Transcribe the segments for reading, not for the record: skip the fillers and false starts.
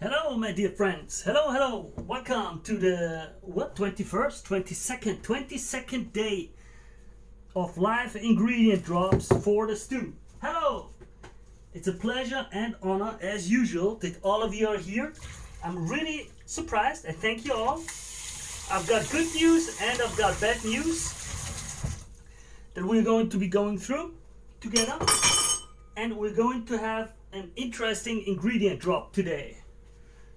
Hello, my dear friends. Hello, hello. Welcome to the 21st, 22nd day of live ingredient drops for the stew. Hello. It's a pleasure and honor as usual that all of you are here. I'm really surprised. I thank you all. I've got good news and I've got bad news that we're going to be going through together, and we're going to have an interesting ingredient drop today.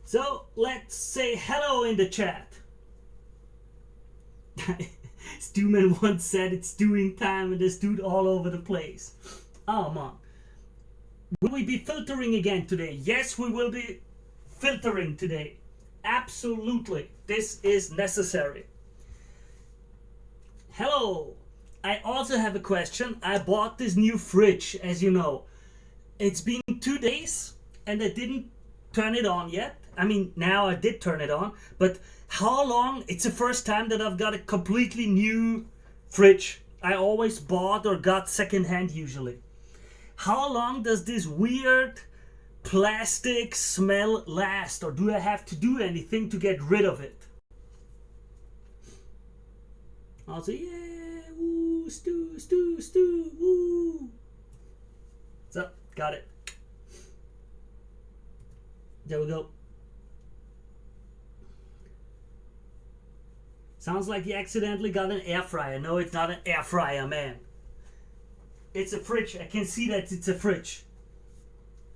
So let's say hello in the chat. Stewman once said it's stewing time and there's stewed all over the place. Oh man. Will we be filtering again today? Yes, we will be filtering today. Absolutely. This is necessary. Hello. I also have a question. I bought this new fridge, as you know. It's been 2 days and I didn't turn it on yet. I mean, now I did turn it on, but how long? It's the first time that I've got a completely new fridge. I always bought or got secondhand usually. How long does this weird plastic smell last, or do I have to do anything to get rid of it? I'll say, yeah, woo, stew, woo. So, got it. There we go. Sounds like you accidentally got an air fryer. No, it's not an air fryer, man. It's a fridge. I can see that it's a fridge.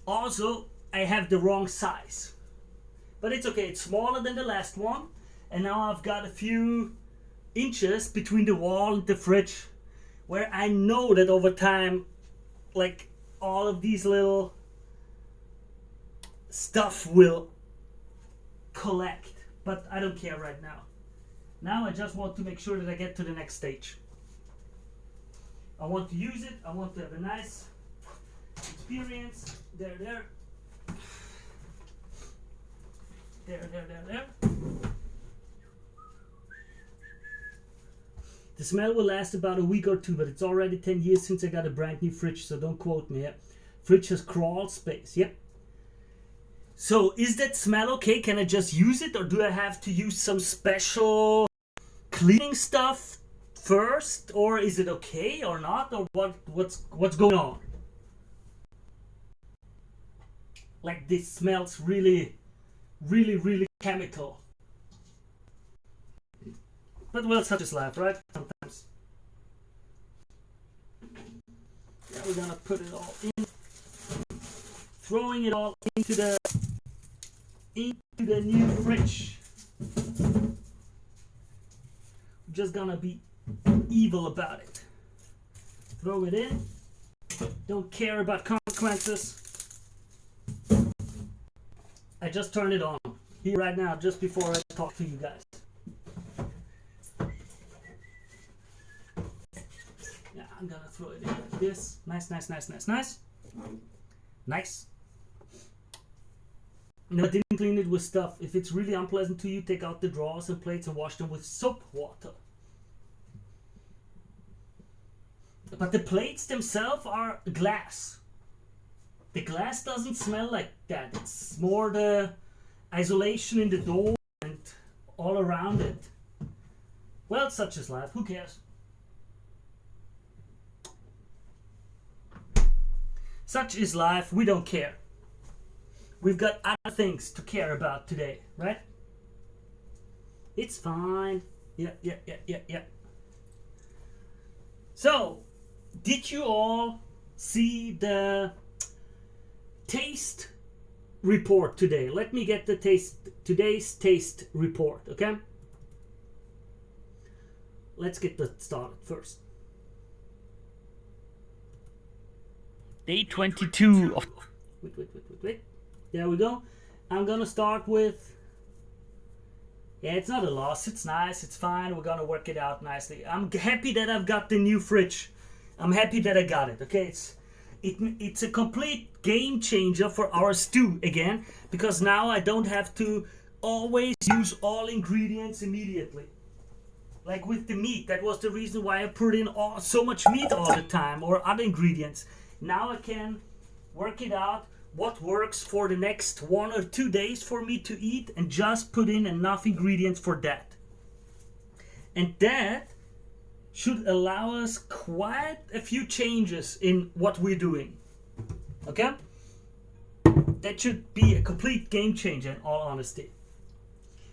Also, I have the wrong size. But it's okay. It's smaller than the last one. And now I've got a few inches between the wall and the fridge, where I know that over time, like, all of these little stuff will collect. But I don't care right now. Now I just want to make sure that I get to the next stage. I want to use it. I want to have a nice experience. There. The smell will last about a week or two, but it's already 10 years since I got a brand new fridge, so don't quote me. Yeah? Fridge has crawl space. Yep. So is that smell okay? Can I just use it, or do I have to use some special cleaning stuff first, or is it okay or not, or what's going on? Like, this smells really chemical. But well, such is life, right? Sometimes. Yeah, we're gonna put it all in, throwing it all into the new fridge. Just gonna be evil about it. Throw it in. Don't care about consequences. I just turned it on here right now, just before I talk to you guys. Yeah, I'm gonna throw it in like this. Nice. No, I didn't clean it with stuff. If it's really unpleasant to you, take out the drawers and plates and wash them with soap water. But the plates themselves are glass. The glass doesn't smell like that. It's more the isolation in the door and all around it. Well, such is life. Who cares? Such is life. We don't care. We've got other things to care about today, right? It's fine. Yeah. So, did you all see the taste report today? Let me get today's taste report, okay? Let's get that started first. Day 22 of... Wait. There we go. I'm gonna start with... Yeah, it's not a loss. It's nice. It's fine. We're gonna work it out nicely. I'm happy that I've got the new fridge. I'm happy that I got it. Okay, it's a complete game changer for our stew again, because now I don't have to always use all ingredients immediately. Like with the meat, that was the reason why I put in so much meat all the time, or other ingredients. Now I can work it out what works for the next 1 or 2 days for me to eat, and just put in enough ingredients for that. And that should allow us quite a few changes in what we're doing. Okay? That should be a complete game changer in all honesty.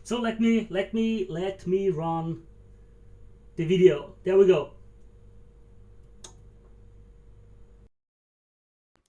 So let me run the video. There we go.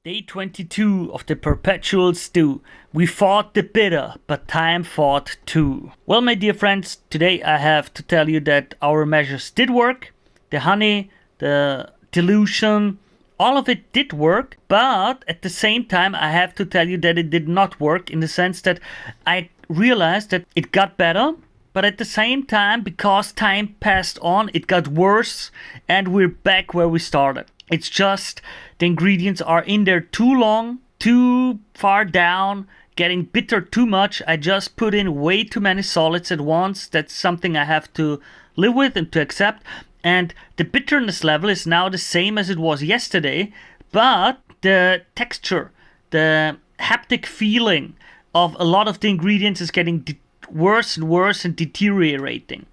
Day 22 of the Perpetual stew. We fought the bitter, but time fought too. Well, my dear friends, today I have to tell you that our measures did work. The honey, the dilution, all of it did work, but at the same time I have to tell you that it did not work, in the sense that I realized that it got better, but at the same time, because time passed on, it got worse, and we're back where we started. It's just the ingredients are in there too long, too far down, getting bitter too much. I just put in way too many solids at once. That's something I have to live with and to accept. And the bitterness level is now the same as it was yesterday, but the texture, the haptic feeling of a lot of the ingredients is getting worse and worse and deteriorating.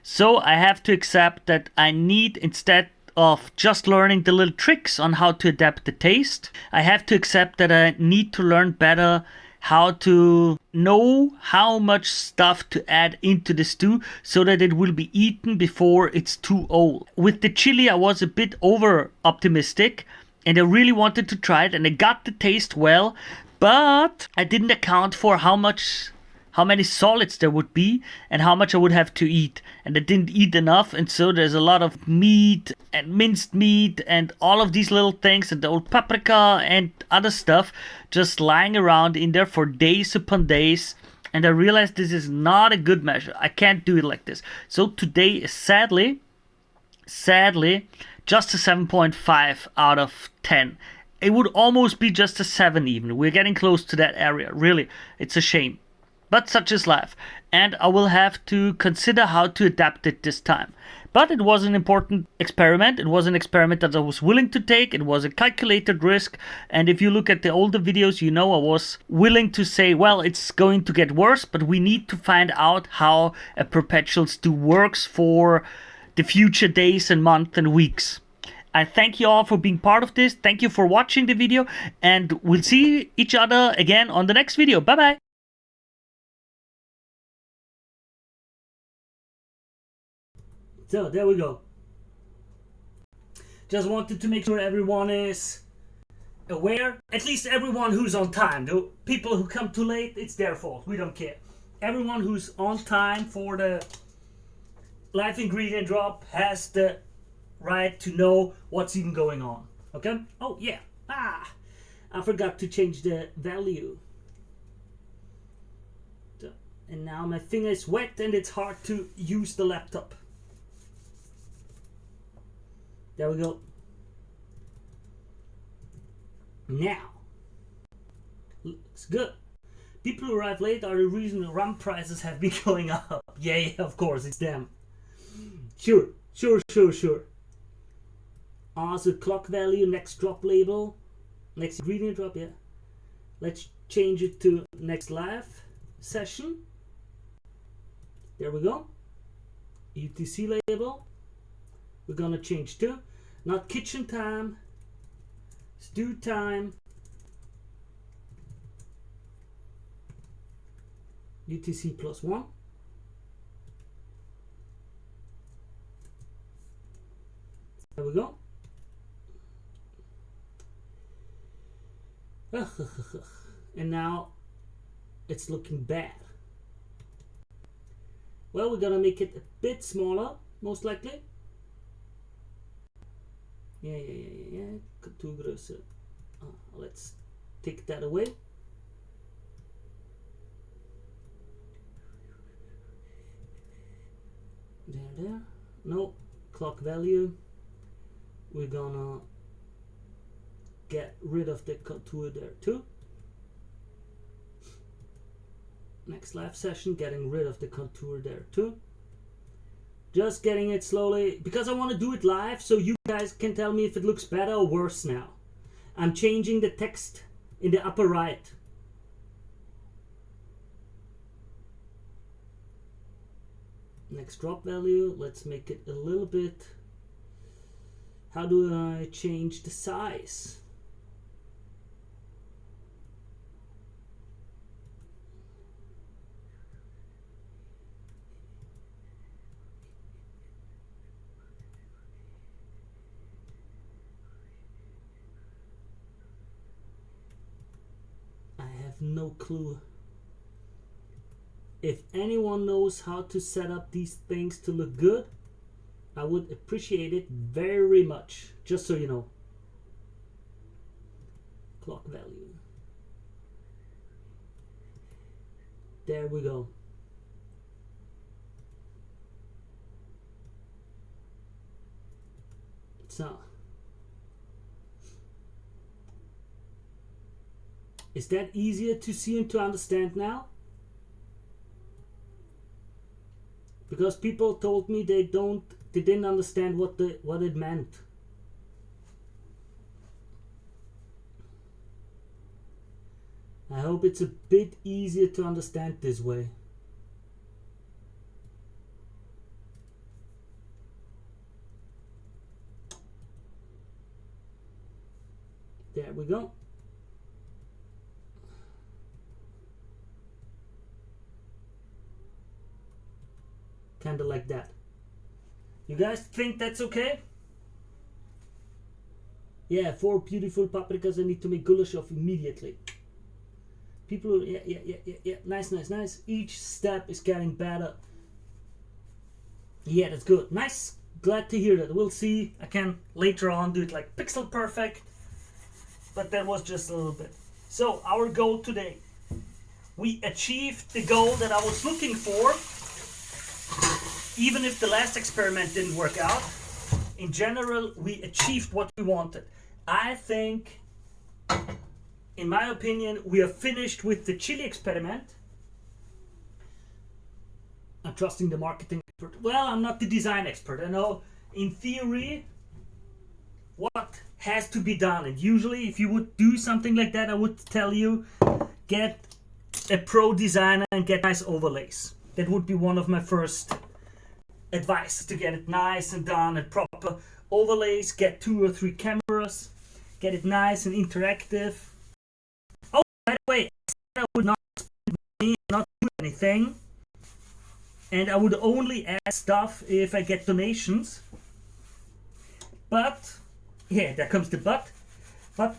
So I have to accept that I need, instead of just learning the little tricks on how to adapt the taste, I have to accept that I need to learn better how to know how much stuff to add into the stew so that it will be eaten before it's too old. With the chili, I was a bit over optimistic and I really wanted to try it, and I got the taste well, but I didn't account for how many solids there would be and how much I would have to eat. And I didn't eat enough, and so there's a lot of meat and minced meat and all of these little things and the old paprika and other stuff just lying around in there for days upon days. And I realized this is not a good measure. I can't do it like this. So today is sadly, just a 7.5 out of 10. It would almost be just a 7 even. We're getting close to that area. Really, it's a shame. But such is life, and I will have to consider how to adapt it this time. But it was an important experiment. It was an experiment that I was willing to take. It was a calculated risk. And if you look at the older videos, you know I was willing to say, well, it's going to get worse, but we need to find out how a perpetual stew works for the future days and months and weeks. I thank you all for being part of this. Thank you for watching the video, and we'll see each other again on the next video. Bye-bye. So there we go. Just wanted to make sure everyone is aware. At least everyone who's on time. The people who come too late, it's their fault. We don't care. Everyone who's on time for the live ingredient drop has the right to know what's even going on. Okay? Oh yeah. I forgot to change the value. And now my finger is wet and it's hard to use the laptop. There we go. Now, looks good. People who arrive late are the reason the rum prices have been going up. Yeah, of course, it's them. Sure. Also, clock value, next drop label, next ingredient drop, yeah. Let's change it to next live session. There we go. UTC label. We're gonna change to not kitchen time, stew time, UTC +1. There we go. And now it's looking bad. Well, we're gonna make it a bit smaller, most likely. Yeah. Too gross. Let's take that away. There. No, clock value. We're gonna get rid of the contour there too. Next live session, getting rid of the contour there too. Just getting it slowly, because I want to do it live so you guys can tell me if it looks better or worse now. I'm changing the text in the upper right. Next drop value, let's make it a little bit. How do I change the size? I have no clue. If anyone knows how to set up these things to look good, I would appreciate it very much, just so you know. Clock value. There we go. So, is that easier to see and to understand now? Because people told me they didn't understand what it meant. I hope it's a bit easier to understand this way. There we go. Kind of like that. You guys think that's okay? Yeah, 4 beautiful paprikas I need to make goulash of immediately. People, yeah. Nice. Each step is getting better. Yeah, that's good. Nice. Glad to hear that. We'll see. I can later on do it like pixel perfect. But that was just a little bit. So, our goal today. We achieved the goal that I was looking for. Even if the last experiment didn't work out, in general, we achieved what we wanted. I think, in my opinion, we are finished with the chili experiment. I'm trusting the marketing expert. Well, I'm not the design expert. I know, in theory, what has to be done. And usually, if you would do something like that, I would tell you, get a pro designer and get nice overlays. That would be one of my first advice, to get it nice and done and proper overlays. Get 2 or 3 cameras, get it nice and interactive. Oh, by the way, I would not spend money, not do anything, and I would only add stuff if I get donations. But yeah, there comes the but. But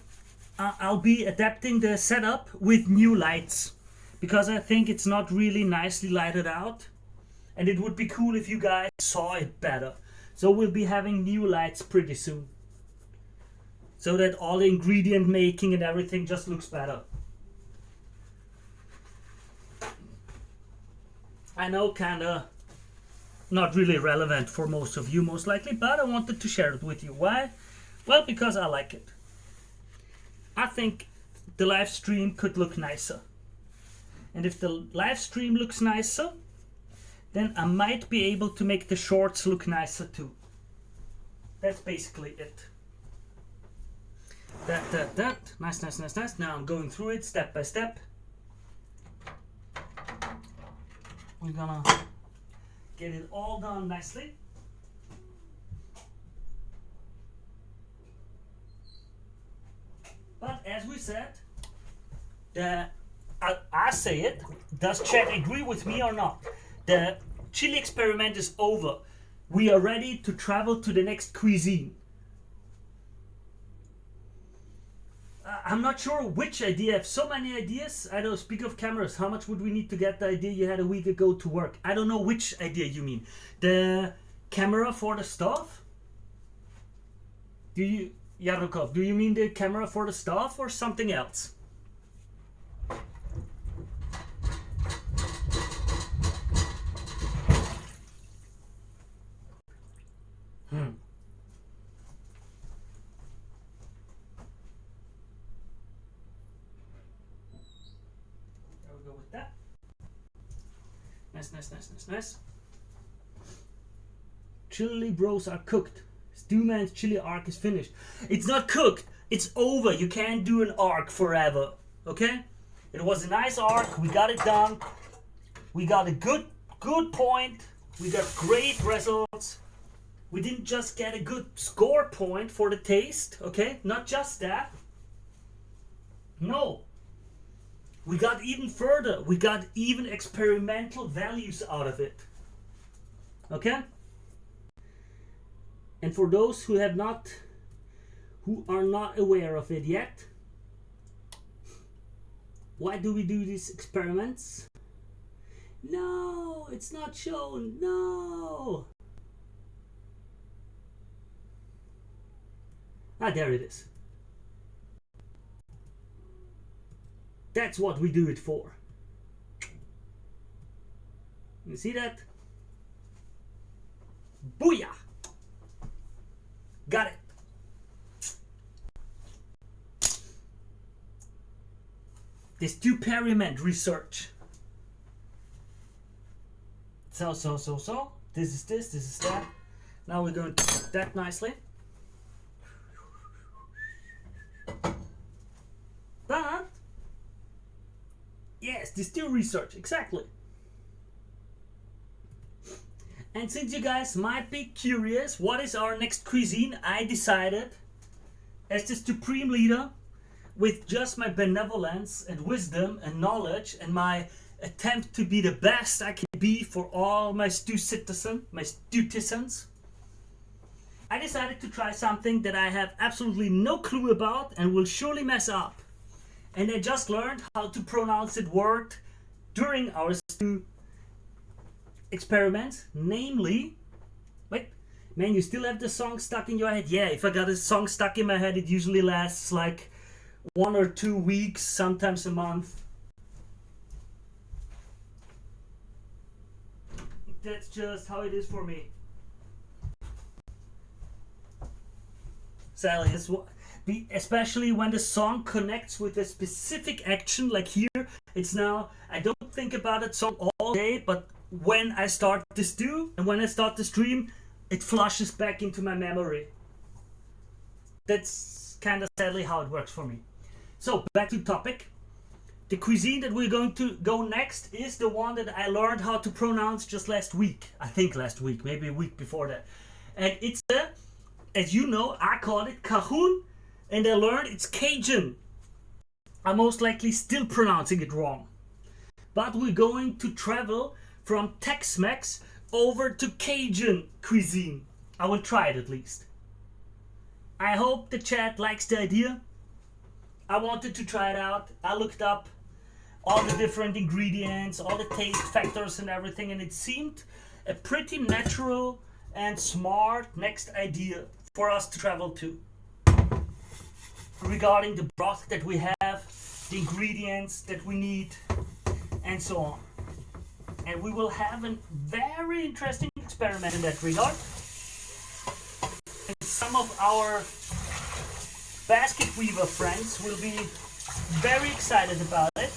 I'll be adapting the setup with new lights, because I think it's not really nicely lighted out. And it would be cool if you guys saw it better. So we'll be having new lights pretty soon. So that all the ingredient making and everything just looks better. I know, kinda not really relevant for most of you most likely, but I wanted to share it with you. Why? Well, because I like it. I think the live stream could look nicer. And if the live stream looks nicer, then I might be able to make the shorts look nicer too. That's basically it. That. Nice. Now I'm going through it step by step. We're gonna get it all done nicely. But as we said, I say it, does Chad agree with me or not? The chili experiment is over. We are ready to travel to the next cuisine. I'm not sure which idea. I have so many ideas. I don't speak of cameras. How much would we need to get the idea you had a week ago to work? I don't know which idea you mean. The camera for the stuff? Yarokov, do you mean the camera for the stuff or something else? Nice. Chili bros are cooked. Stewman's chili arc is finished. It's not cooked. It's over. You can't do an arc forever. Okay? It was a nice arc. We got it done. We got a good point. We got great results. We didn't just get a good score point for the taste. Okay? Not just that. No. We got even further. We got even experimental values out of it. Okay? And for those who are not aware of it yet, why do we do these experiments? No, it's not shown. No. Ah, there it is. That's what we do it for. You see that? Booyah! Got it. This experiment research. So. This is this is that. Now we're going to put that nicely. But, yes, this still research, exactly. And since you guys might be curious, what is our next cuisine? I decided, as the supreme leader, with just my benevolence and wisdom and knowledge and my attempt to be the best I can be for all my citizens, I decided to try something that I have absolutely no clue about and will surely mess up. And I just learned how to pronounce it word during our stew experiments, namely, wait, man, you still have the song stuck in your head? Yeah, if I got a song stuck in my head, it usually lasts like 1 or 2 weeks, sometimes a month. That's just how it is for me. Sally, especially when the song connects with a specific action, like here, it's now, I don't think about that song all day, but when I start to stew and when I start to stream, it flushes back into my memory. That's kind of sadly how it works for me. So, back to topic. The cuisine that we're going to go next is the one that I learned how to pronounce just last week. I think last week, maybe a week before that. And it's as you know, I call it Cajon, and I learned it's Cajun. I'm most likely still pronouncing it wrong. But we're going to travel from Tex-Mex over to Cajun cuisine. I will try it at least. I hope the chat likes the idea. I wanted to try it out. I looked up all the different ingredients, all the taste factors and everything, and it seemed a pretty natural and smart next idea for us to travel to. Regarding the broth that we have, the ingredients that we need, and so on. And we will have a very interesting experiment in that regard. And some of our basket weaver friends will be very excited about it.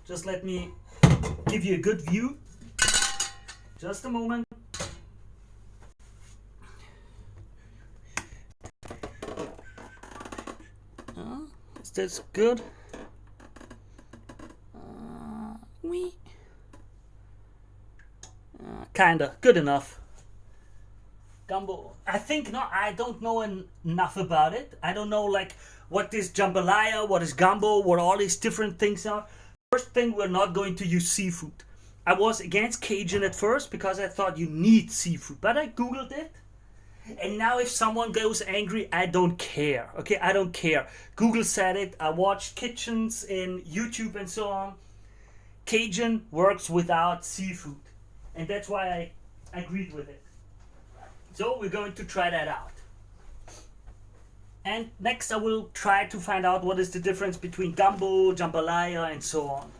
Just let me give you a good view. Just a moment. Is this good? Kinda good enough. Gumbo, I think not. I don't know enough about it. I don't know like what is jambalaya, what is gumbo, what all these different things are. First thing, we're not going to use seafood. I was against Cajun at first because I thought you need seafood, but I googled it. And now if someone goes angry, I don't care. Okay, I don't care. Google said it. I watched kitchens in YouTube and so on. Cajun works without seafood. And that's why I agreed with it. So we're going to try that out. And next I will try to find out what is the difference between gumbo, jambalaya and so on.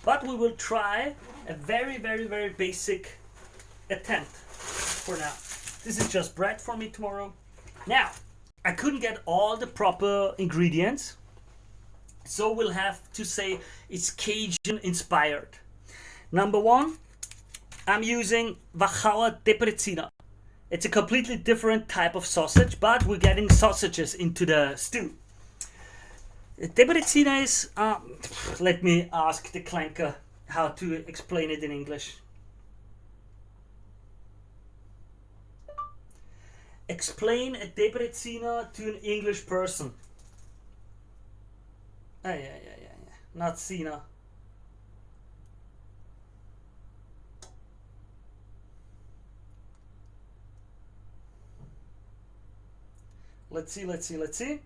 But we will try a very, very, very basic attempt for now. This is just bread for me tomorrow. Now, I couldn't get all the proper ingredients. So we'll have to say it's Cajun inspired. Number one, I'm using Wachauer de Pricina. It's a completely different type of sausage, but we're getting sausages into the stew. Debrecina is, let me ask the clanker how to explain it in English. Explain a Debrecina to an English person. Yeah. Not Sina. Let's see.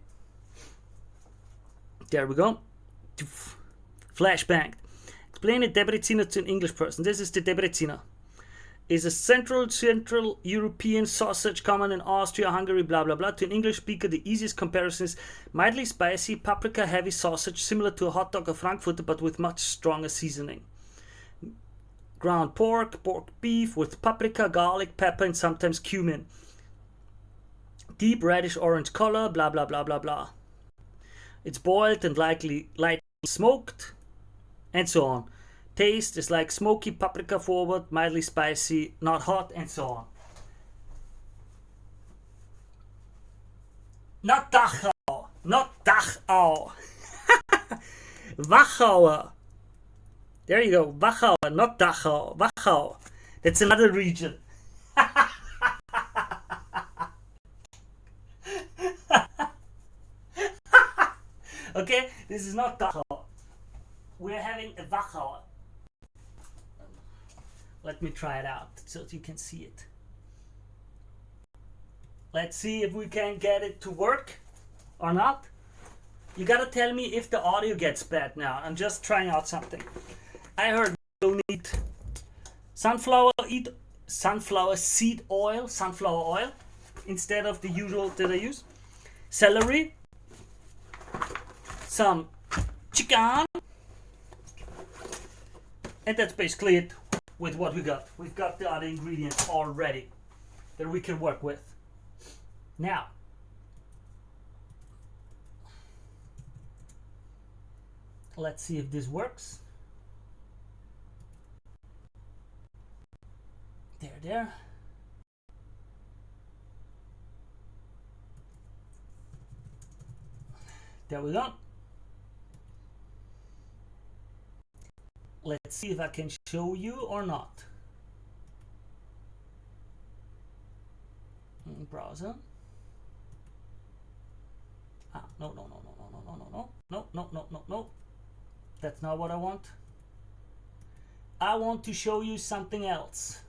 There we go. Flashbang. Explain a Debrecina to an English person. This is the Debrecina. Is a central European sausage common in Austria, Hungary, blah blah blah. To an English speaker, the easiest comparison is mildly spicy, paprika heavy sausage, similar to a hot dog or Frankfurter, but with much stronger seasoning. Ground pork beef with paprika, garlic, pepper, and sometimes cumin. Deep reddish orange color, blah blah blah blah blah. It's boiled and lightly smoked, and so on. Taste is like smoky paprika forward, mildly spicy, not hot, and so on. Not Dachau, not Dachau. Wachauer. There you go, Wachauer, not Dachau, Wachau. That's another region. Okay, this is not Dachau. We're having a Wachauer. Let me try it out so that you can see it. Let's see if we can get it to work or not. You gotta tell me if the audio gets bad now. I'm just trying out something. I heard we'll need sunflower seed oil, sunflower oil, instead of the usual that I use. Celery, some chicken, and that's basically it with what we got. We've got the other ingredients already that we can work with. Now, let's see if this works. There. There we go. Let's see if I can show you or not. Browser. No. That's not what I want. I want to show you something else.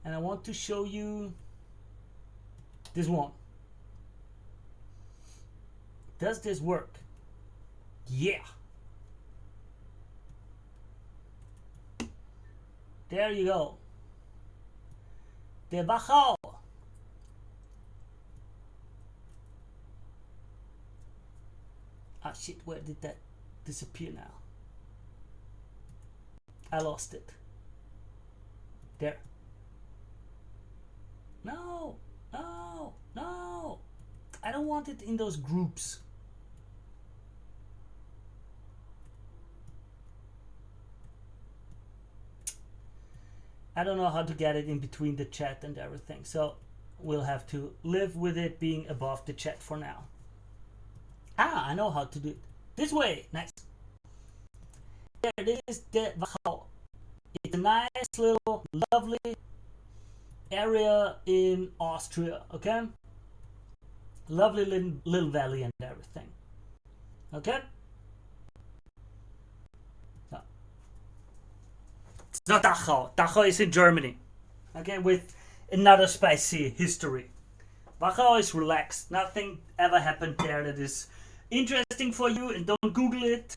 And I want to show you this one. Does this work? Yeah. There you go. The Wachau. Ah shit, where did that disappear now? I lost it. There. No. I don't want it in those groups. I don't know how to get it in between the chat and everything, so we'll have to live with it being above the chat for now. I know how to do it. This way, nice. There it is, the Wachau. It's a nice little, lovely area in Austria, okay? Lovely little valley and everything, okay? It's not Dachau. Dachau is in Germany. Okay, with another spicy history. Wachau is relaxed. Nothing ever happened there that is interesting for you, and don't Google it.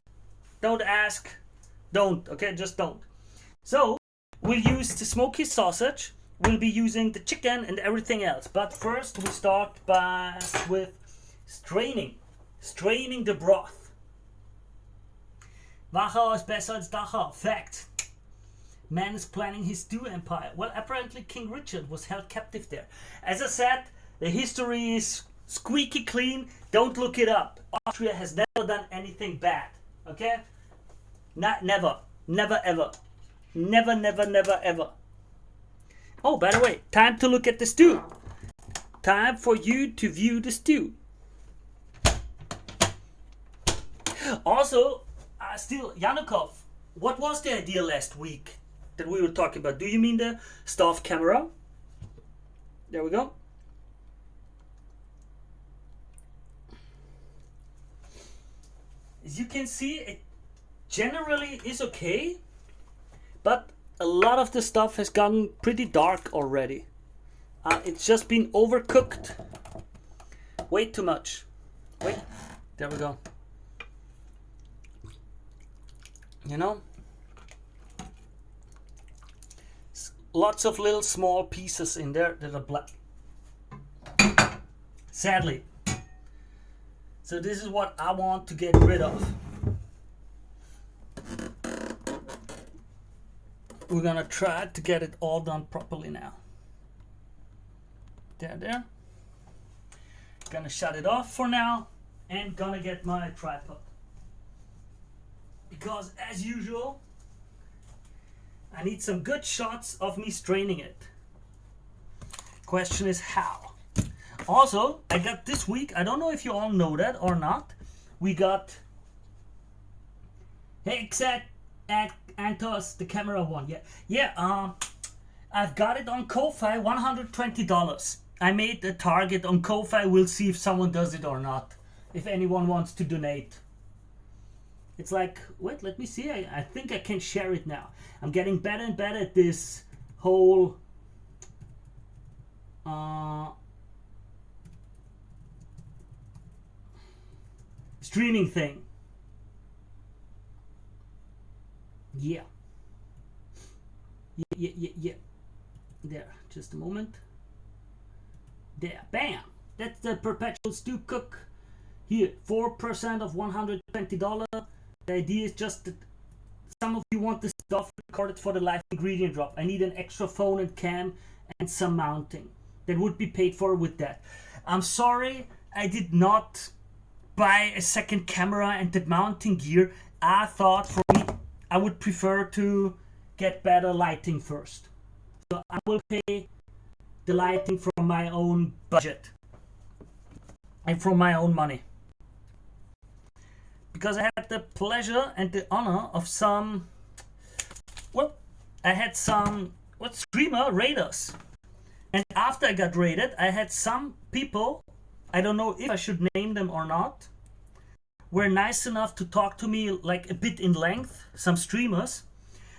Don't ask. Don't. Okay, just don't. So, we'll use the smoky sausage. We'll be using the chicken and everything else. But first, we start with straining. Straining the broth. Wachau is besser als Dachau. Fact. Man is planning his stew empire. Well, apparently King Richard was held captive there. As I said, the history is squeaky clean. Don't look it up. Austria has never done anything bad. Okay? Never. Never ever. Never ever. Oh, by the way, time to look at the stew. Time for you to view the stew. Also, still, Yanukov, what was the idea last week that we were talking about? Do you mean the staff camera? There we go. As you can see, it generally is okay, but a lot of the stuff has gotten pretty dark already. It's just been overcooked way too much. Wait, there we go. You know, lots of little small pieces in there that are black. Sadly. So this is what I want to get rid of. We're gonna try to get it all done properly now. There. Gonna shut it off for now and gonna get my tripod. Because as usual, I need some good shots of me straining it. Question is how. Also, I got this week, I don't know if you all know that or not, we got Hexat at Antos, the camera one. I've got it on Ko-Fi, $120. I made a target on Ko-Fi. We'll see if someone does it or not, if anyone wants to donate. It's like, wait, let me see. I think I can share it now. I'm getting better and better at this whole streaming thing. Yeah. There, just a moment. There, bam. That's the Perpetual Stew Cook. Here, 4% of $120. The idea is just that some of you want the stuff recorded for the live ingredient drop. I need an extra phone and cam and some mounting. That would be paid for with that. I'm sorry I did not buy a second camera and the mounting gear. I thought for me I would prefer to get better lighting first. So I will pay the lighting from my own budget and from my own money. Because I had the pleasure and the honor of some, streamer raid us. And after I got raided, I had some people, I don't know if I should name them or not, were nice enough to talk to me like a bit in length, some streamers,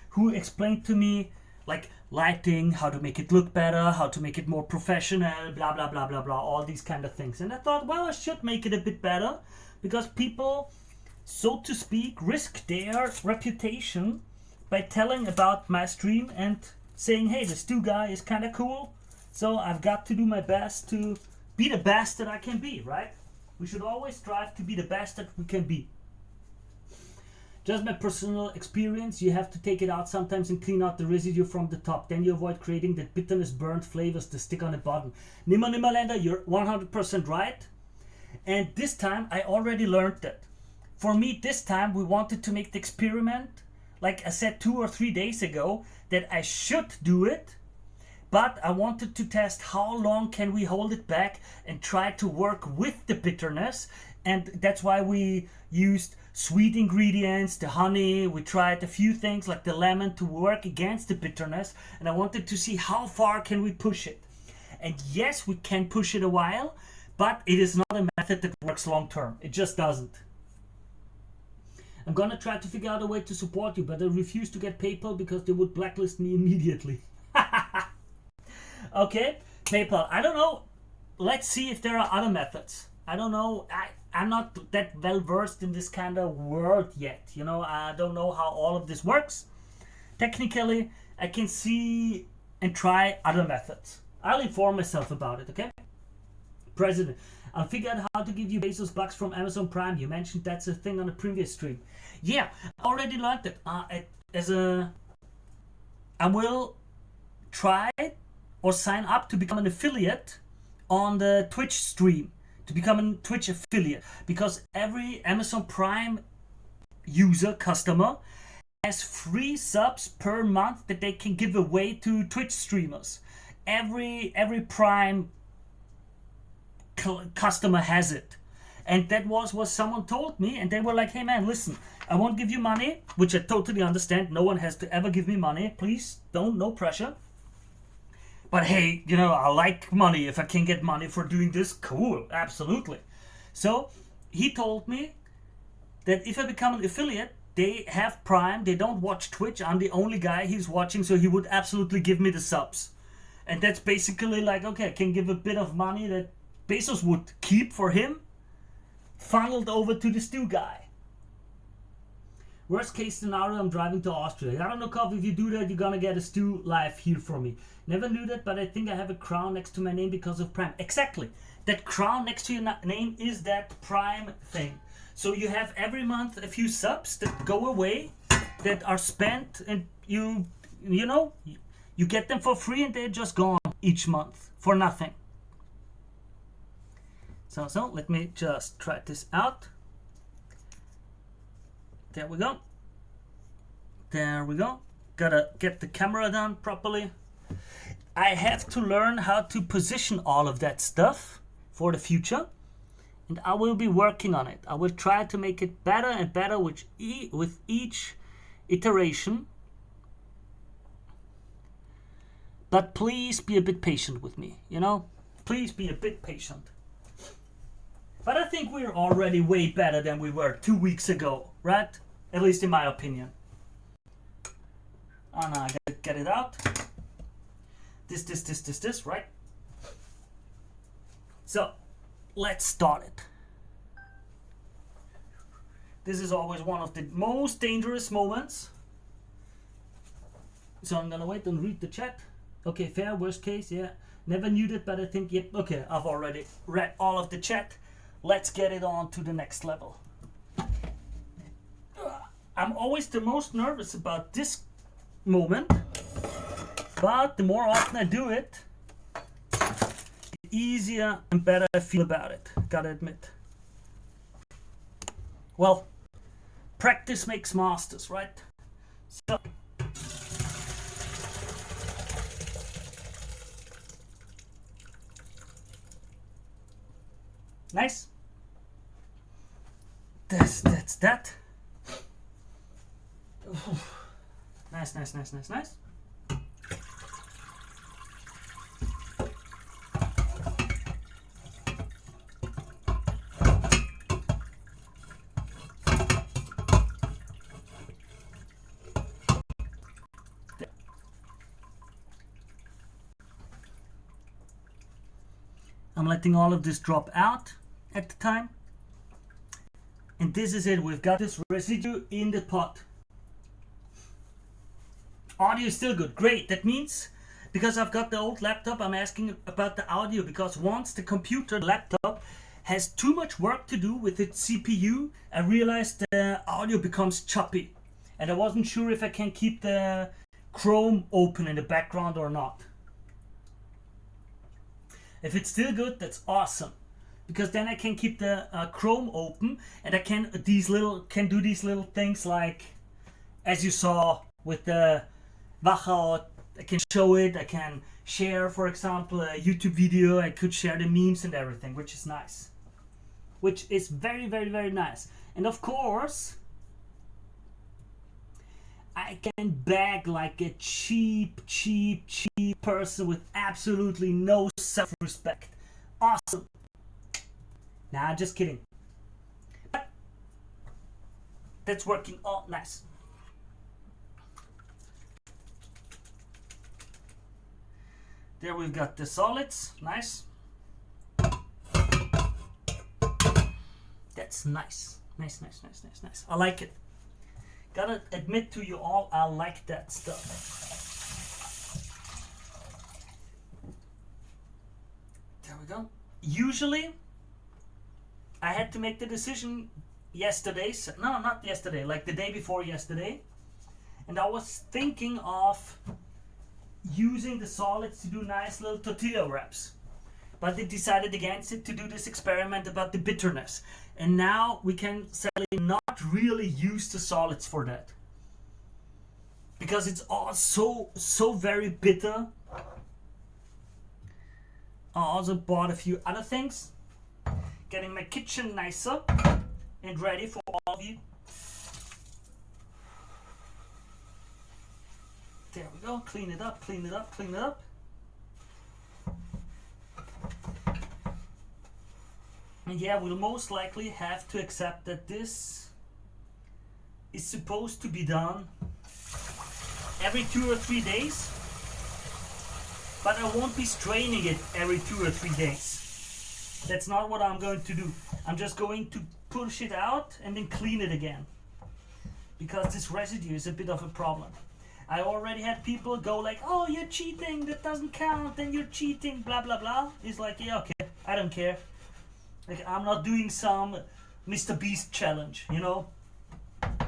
who explained to me like lighting, how to make it look better, how to make it more professional, blah, blah, blah, blah, blah, all these kind of things. And I thought, well, I should make it a bit better because people, so to speak, risk their reputation by telling about my stream and saying, hey, the stew guy is kind of cool. So I've got to do my best to be the best that I can be, right? We should always strive to be the best that we can be. Just my personal experience, you have to take it out sometimes and clean out the residue from the top. Then you avoid creating that bitterness, burnt flavors that stick on the bottom. Nimmerländer, you're 100% right. And this time I already learned that. For me, this time we wanted to make the experiment, like I said 2 or 3 days ago, that I should do it. But I wanted to test how long can we hold it back and try to work with the bitterness. And that's why we used sweet ingredients, the honey. We tried a few things like the lemon to work against the bitterness. And I wanted to see how far can we push it. And yes, we can push it a while, but it is not a method that works long term. It just doesn't. I'm gonna try to figure out a way to support you, but I refuse to get PayPal because they would blacklist me immediately. Okay, PayPal. I don't know. Let's see if there are other methods. I don't know. I'm not that well versed in this kind of world yet. You know, I don't know how all of this works. Technically, I can see and try other methods. I'll inform myself about it, okay? President, I'll figure out how to give you Bezos bucks from Amazon Prime. You mentioned that's a thing on a previous stream. Yeah, I already learned it. I will try or sign up to become an affiliate on the Twitch stream, to become a Twitch affiliate, because every Amazon Prime user, customer, has free subs per month that they can give away to Twitch streamers. Every Prime customer has it. And that was what someone told me, and they were like, hey man, listen, I won't give you money, which I totally understand. No one has to ever give me money. Please, no pressure. But hey, I like money. If I can get money for doing this, cool, absolutely. So he told me that if I become an affiliate, they have Prime, they don't watch Twitch, I'm the only guy he's watching, so he would absolutely give me the subs. And that's basically like, okay, I can give a bit of money that Bezos would keep for him, funneled over to the stew guy. Worst case scenario, I'm driving to Austria. I don't know, Cobb, if you do that, you're gonna get a stew live here from me. Never knew that, but I think I have a crown next to my name because of Prime. Exactly. That crown next to your name is that Prime thing. So you have every month a few subs that go away, that are spent, and you get them for free and they're just gone each month for nothing. So let me just try this out. There we go. Gotta get the camera done properly. I have to learn how to position all of that stuff for the future, and I will be working on it. I will try to make it better and better with each iteration. But please be a bit patient with me, Please be a bit patient. But I think we're already way better than we were 2 weeks ago, right? At least in my opinion. Oh no, I gotta get it out. This, right? So, let's start it. This is always one of the most dangerous moments. So I'm gonna wait and read the chat. Okay, fair, worst case, yeah. Never knew that, but I think, yep, okay, I've already read all of the chat. Let's get it on to the next level. I'm always the most nervous about this moment, but the more often I do it, the easier and better I feel about it, gotta admit. Well, practice makes masters, right? So, nice. That's that. Nice. I'm letting all of this drop out at the time. And this is it. We've got this residue in the pot. Audio is still good. Great. That means, because I've got the old laptop, I'm asking about the audio, because once the laptop has too much work to do with its CPU, I realized the audio becomes choppy. And I wasn't sure if I can keep the Chrome open in the background or not. If it's still good, that's awesome. Because then I can keep the Chrome open, and I can do these little things like, as you saw with the Wachout, I can show it, I can share, for example, a YouTube video, I could share the memes and everything, which is nice. Which is very, very, very nice. And of course, I can beg like a cheap person with absolutely no self-respect. Awesome. Nah, just kidding. But that's working all nice. There we've got the solids. Nice. That's nice. Nice. I like it. Gotta admit to you all, I like that stuff. There we go. Usually, I had to make the decision yesterday. No, not yesterday, like the day before yesterday. And I was thinking of using the solids to do nice little tortilla wraps. But they decided against it to do this experiment about the bitterness. And now we can sadly not really use the solids for that. because it's all so very bitter. I also bought a few other things, getting my kitchen nicer and ready for all of you. There we go, clean it up, clean it up, clean it up. And yeah, we'll most likely have to accept that this is supposed to be done every 2 or 3 days, but I won't be straining it every 2 or 3 days. That's not what I'm going to do. I'm just going to push it out and then clean it again, because this residue is a bit of a problem. I already had people go like, oh, you're cheating, that doesn't count, and you're cheating, blah blah blah. It's like, yeah, okay, I don't care. Like, I'm not doing some Mr. Beast challenge, you know.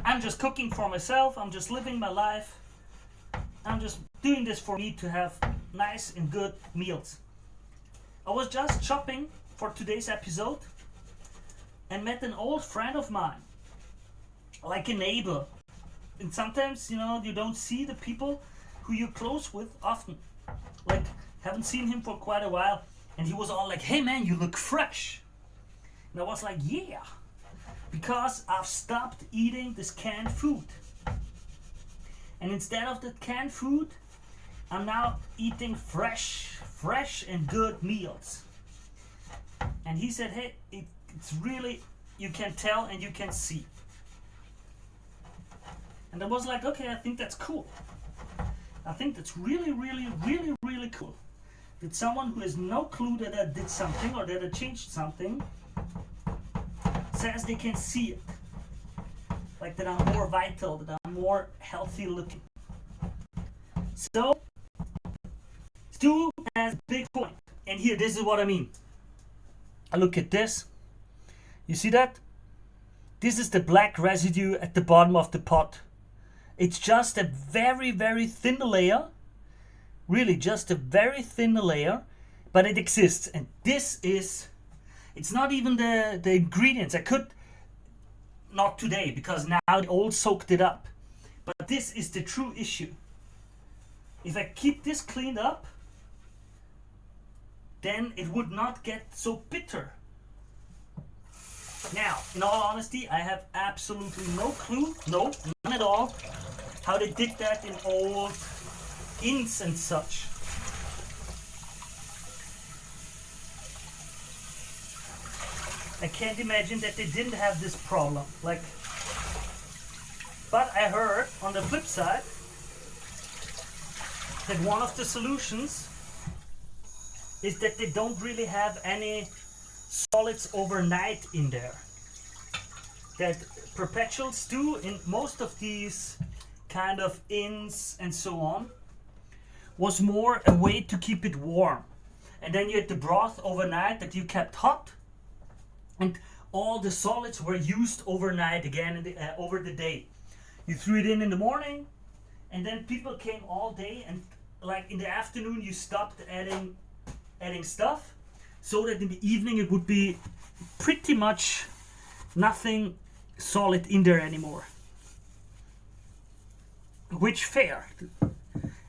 I'm just cooking for myself, I'm just living my life. I'm just doing this for me to have nice and good meals. I was just shopping for today's episode and met an old friend of mine, like a neighbor. And sometimes, you know, you don't see the people who you're close with often. Like, haven't seen him for quite a while. And he was all like, hey man, you look fresh. And I was like, yeah, because I've stopped eating this canned food. And instead of the canned food, I'm now eating fresh and good meals. And he said, hey, it's really, you can tell and you can see. And I was like, okay, I think that's cool. I think that's really, really, really, really cool. That someone who has no clue that I did something or that I changed something says they can see it. Like that I'm more vital, that I'm more healthy looking. So, Stu has a big point. And here, this is what I mean. I look at this. You see that? This is the black residue at the bottom of the pot. It's just a very, very thin layer. Really, just a very thin layer. But it exists. And this is... It's not even the ingredients. I could... Not today, because now it all soaked it up. But this is the true issue. If I keep this cleaned up, then it would not get so bitter. Now, in all honesty, I have absolutely no clue, no, none at all, how they did that in old inns and such. I can't imagine that they didn't have this problem. Like, but I heard on the flip side that one of the solutions is that they don't really have any solids overnight in there. That Perpetual stew in most of these kind of inns and so on was more a way to keep it warm. And then you had the broth overnight that you kept hot, and all the solids were used overnight again over the day. You threw it in the morning, and then people came all day, and like in the afternoon you stopped adding stuff, so that in the evening it would be pretty much nothing solid in there anymore. Which fair.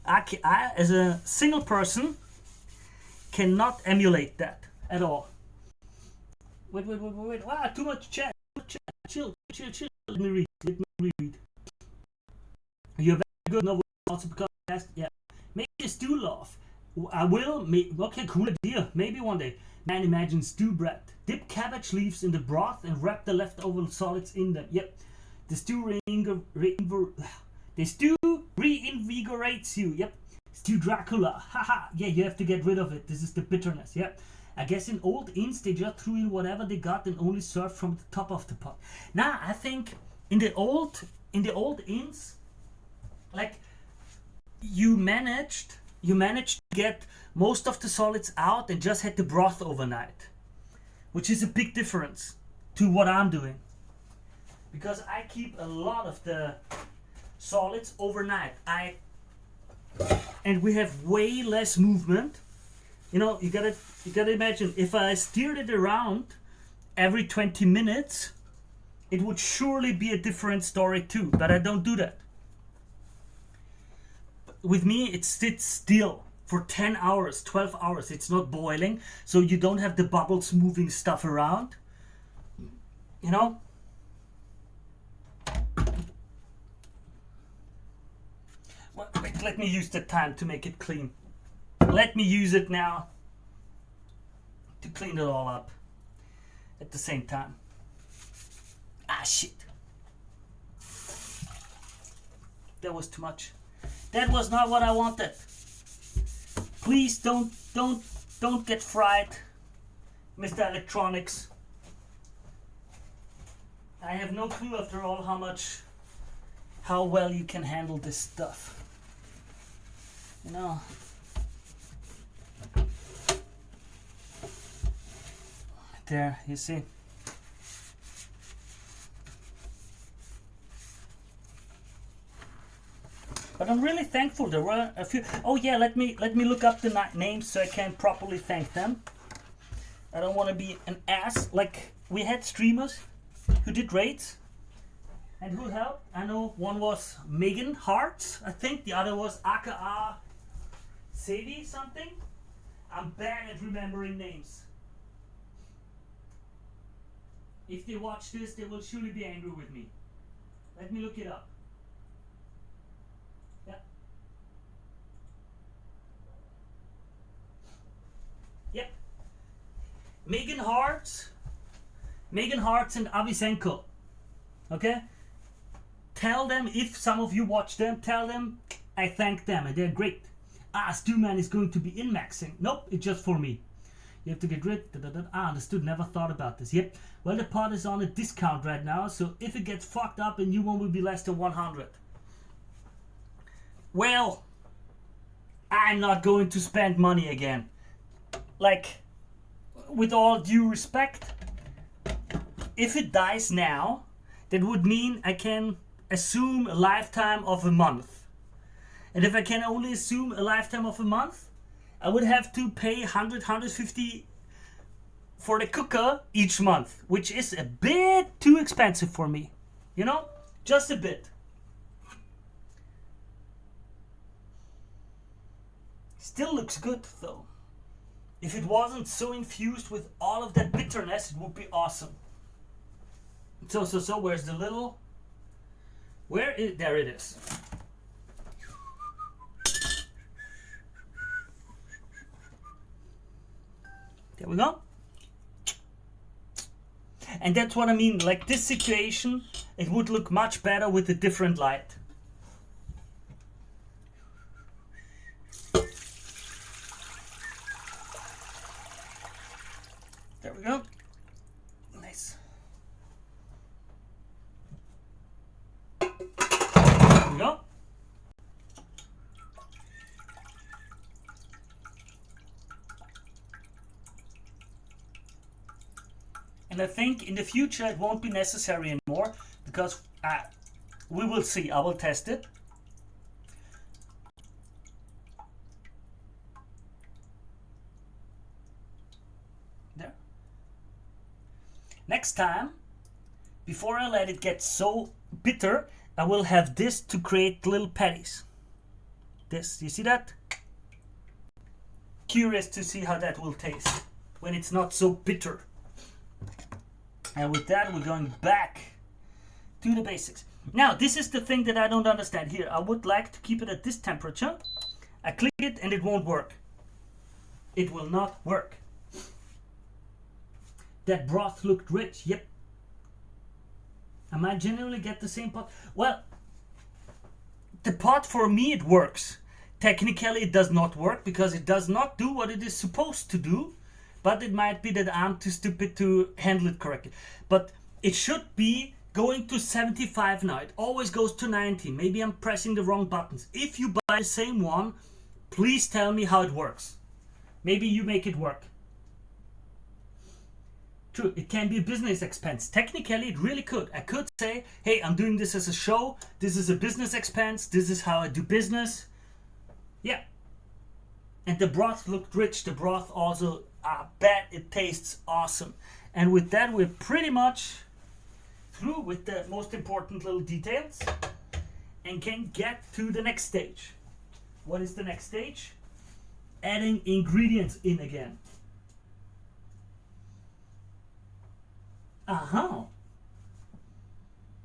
I as a single person cannot emulate that at all. Wait. Wow, too much chat. Chill. Let me read. You're very good. No, also because yeah. Make a stew laugh. I will. Okay, cool idea. Maybe one day. Man, imagine stew bread. Dip cabbage leaves in the broth and wrap the leftover solids in them. Yep. The stew reinvigorates you. Yep. Stew Dracula. Haha. Yeah, you have to get rid of it. This is the bitterness. Yep. I guess in old inns they just threw in whatever they got and only served from the top of the pot. Now I think in the old inns, like you managed to get most of the solids out and just had the broth overnight, which is a big difference to what I'm doing, because I keep a lot of the solids overnight. And we have way less movement. You know, you gotta imagine, if I steered it around every 20 minutes, it would surely be a different story too, but I don't do that. with me it sits still for 10 hours, 12 hours. It's not boiling, so you don't have the bubbles moving stuff around. You know? Well, wait, let me use the time to make it clean. Let me use it now to clean it all up at the same time. Ah, shit. That was too much. That was not what I wanted. Please don't get fried, Mr. Electronics. I have no clue after all how well you can handle this stuff. You know. There, you see. But I'm really thankful. There were a few. Oh yeah, let me look up the names so I can properly thank them. I don't want to be an ass. Like, we had streamers who did raids and who helped. I know one was Megan Hart, I think. The other was aka Sadie something. I'm bad at remembering names. If they watch this, they will surely be angry with me. Let me look it up. Yep. Megan Hart and Avisenko. Okay? Tell them, if some of you watch them, tell them I thank them and they're great. Stuman is going to be in-maxing. Nope, it's just for me. You have to get rid. Understood. Never thought about this. Yep. Well, the pod is on a discount right now, so if it gets fucked up, a new one will be less than 100. Well, I'm not going to spend money again. Like, with all due respect, if it dies now, that would mean I can assume a lifetime of a month. And if I can only assume a lifetime of a month, I would have to pay 100, 150 for the cooker each month, which is a bit too expensive for me. You know? Just a bit. Still looks good though. If it wasn't so infused with all of that bitterness, it would be awesome. So, where's the little... Where is... There it is. There we go. And that's what I mean. Like, this situation, it would look much better with a different light. There we go. Nice. There we go. And I think in the future it won't be necessary anymore because we will see. I will test it. There. Next time, before I let it get so bitter, I will have this to create little patties. This, you see that? Curious to see how that will taste when it's not so bitter. And with that, we're going back to the basics. Now, this is the thing that I don't understand here. I would like to keep it at this temperature. I click it and it won't work. It will not work. That broth looked rich. Yep. I might generally get the same pot. Well, the pot for me, it works. Technically, it does not work because it does not do what it is supposed to do. But it might be that I'm too stupid to handle it correctly. But it should be going to 75 now. It always goes to 90. Maybe I'm pressing the wrong buttons. If you buy the same one, please tell me how it works. Maybe you make it work. True, it can be a business expense. Technically, it really could. I could say, hey, I'm doing this as a show. This is a business expense. This is how I do business. Yeah. And the broth looked rich. The broth also... I bet it tastes awesome. And with that, we're pretty much through with the most important little details and can get to the next stage. What is the next stage? Adding ingredients in again.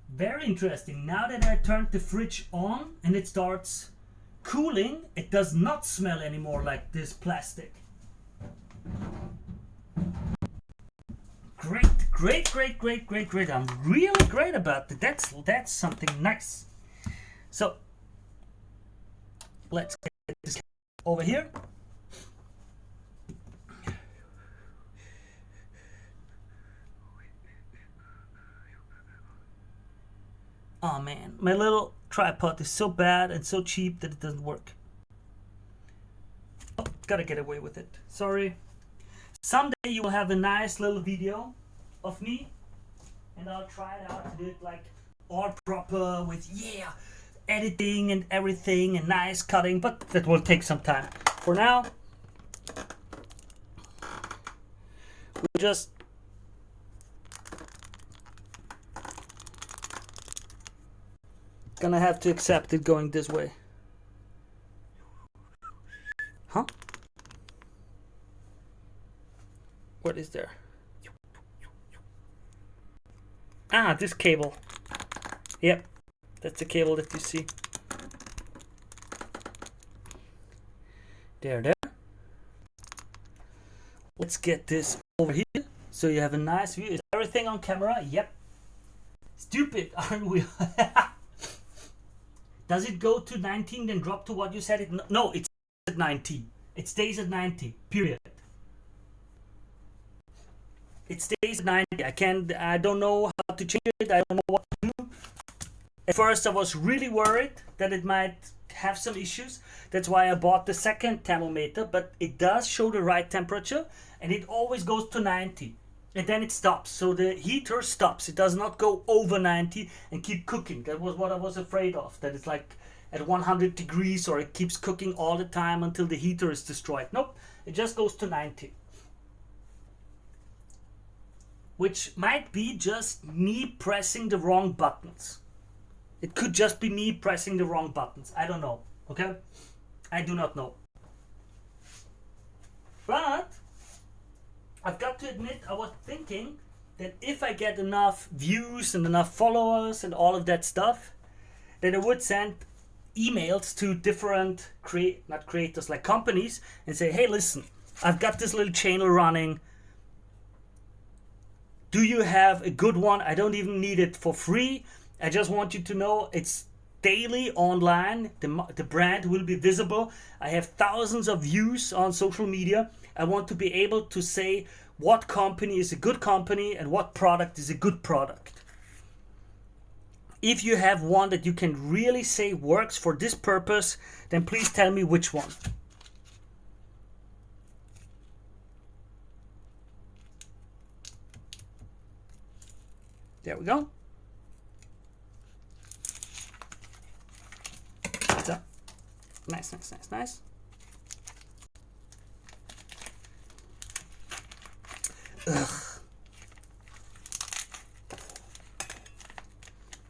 Very interesting. Now that I turned the fridge on and it starts cooling, it does not smell anymore like this plastic. Great. I'm really great about that. That's something nice. So let's get this over here. Oh man, my little tripod is so bad and so cheap that it doesn't work. Oh, gotta get away with it. Sorry. Someday you will have a nice little video of me, and I'll try it out to do it like all proper with editing and everything and nice cutting, but that will take some time. For now, we're just gonna have to accept it going this way. Huh? What is there? Ah, this cable. Yep, that's the cable that you see. There. Let's get this over here so you have a nice view. Is everything on camera? Yep. Stupid, aren't we? Does it go to 19 then drop to what you said it? No, it's at 90. It stays at 90, period. It stays at 90. I don't know how to change it. I don't know what to do. At first I was really worried that it might have some issues. That's why I bought the second thermometer, but it does show the right temperature and it always goes to 90. And then it stops. So the heater stops. It does not go over 90 and keep cooking. That was what I was afraid of. That it's like at 100 degrees or it keeps cooking all the time until the heater is destroyed. Nope. It just goes to 90. Which might be just me pressing the wrong buttons. It could just be me pressing the wrong buttons. I don't know. Okay? I do not know. But I've got to admit, I was thinking that if I get enough views and enough followers and all of that stuff, that I would send emails to different not creators, like companies, and say, hey, listen, I've got this little channel running. Do you have a good one? I don't even need it for free. I just want you to know it's daily online. The brand will be visible. I have thousands of views on social media. I want to be able to say what company is a good company and what product is a good product. If you have one that you can really say works for this purpose, then please tell me which one. There we go. So, nice. Ugh.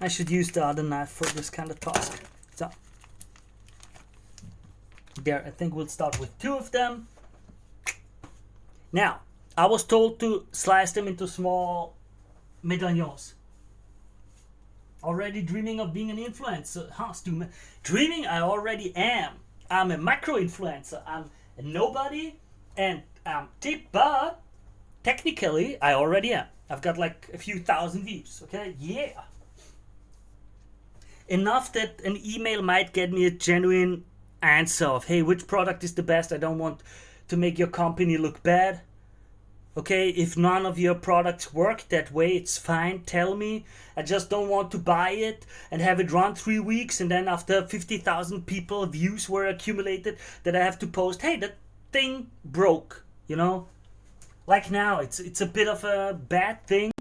I should use the other knife for this kind of task. So, there, I think we'll start with 2 of them. Now, I was told to slice them into small medallions. Already dreaming of being an influencer? Huh, Stu? Dreaming? I already am. I'm a macro influencer. I'm a nobody and I'm cheap, but technically I already am. I've got like a few thousand views, okay? Yeah. Enough that an email might get me a genuine answer of, hey, which product is the best? I don't want to make your company look bad. Okay, if none of your products work that way, it's fine. Tell me. I just don't want to buy it and have it run 3 weeks and then after 50,000 people views were accumulated that I have to post, hey, that thing broke, you know? Like now, it's a bit of a bad thing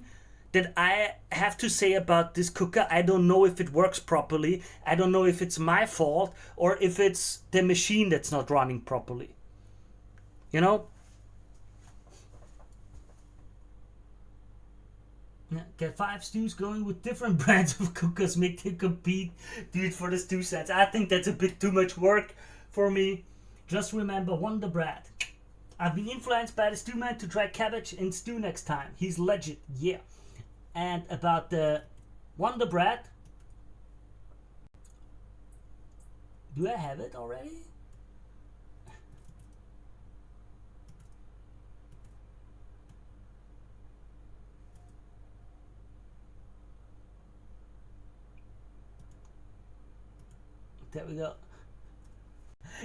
that I have to say about this cooker. I don't know if it works properly. I don't know if it's my fault or if it's the machine that's not running properly. You know? Yeah, get 5 stews going with different brands of cookers, make them compete, do it for the stew sets. I think that's a bit too much work for me. Just remember Wonder Bread. I've been influenced by the stew man to try cabbage in stew next time. He's legit, yeah. And about the Wonder Bread, do I have it already? There we go.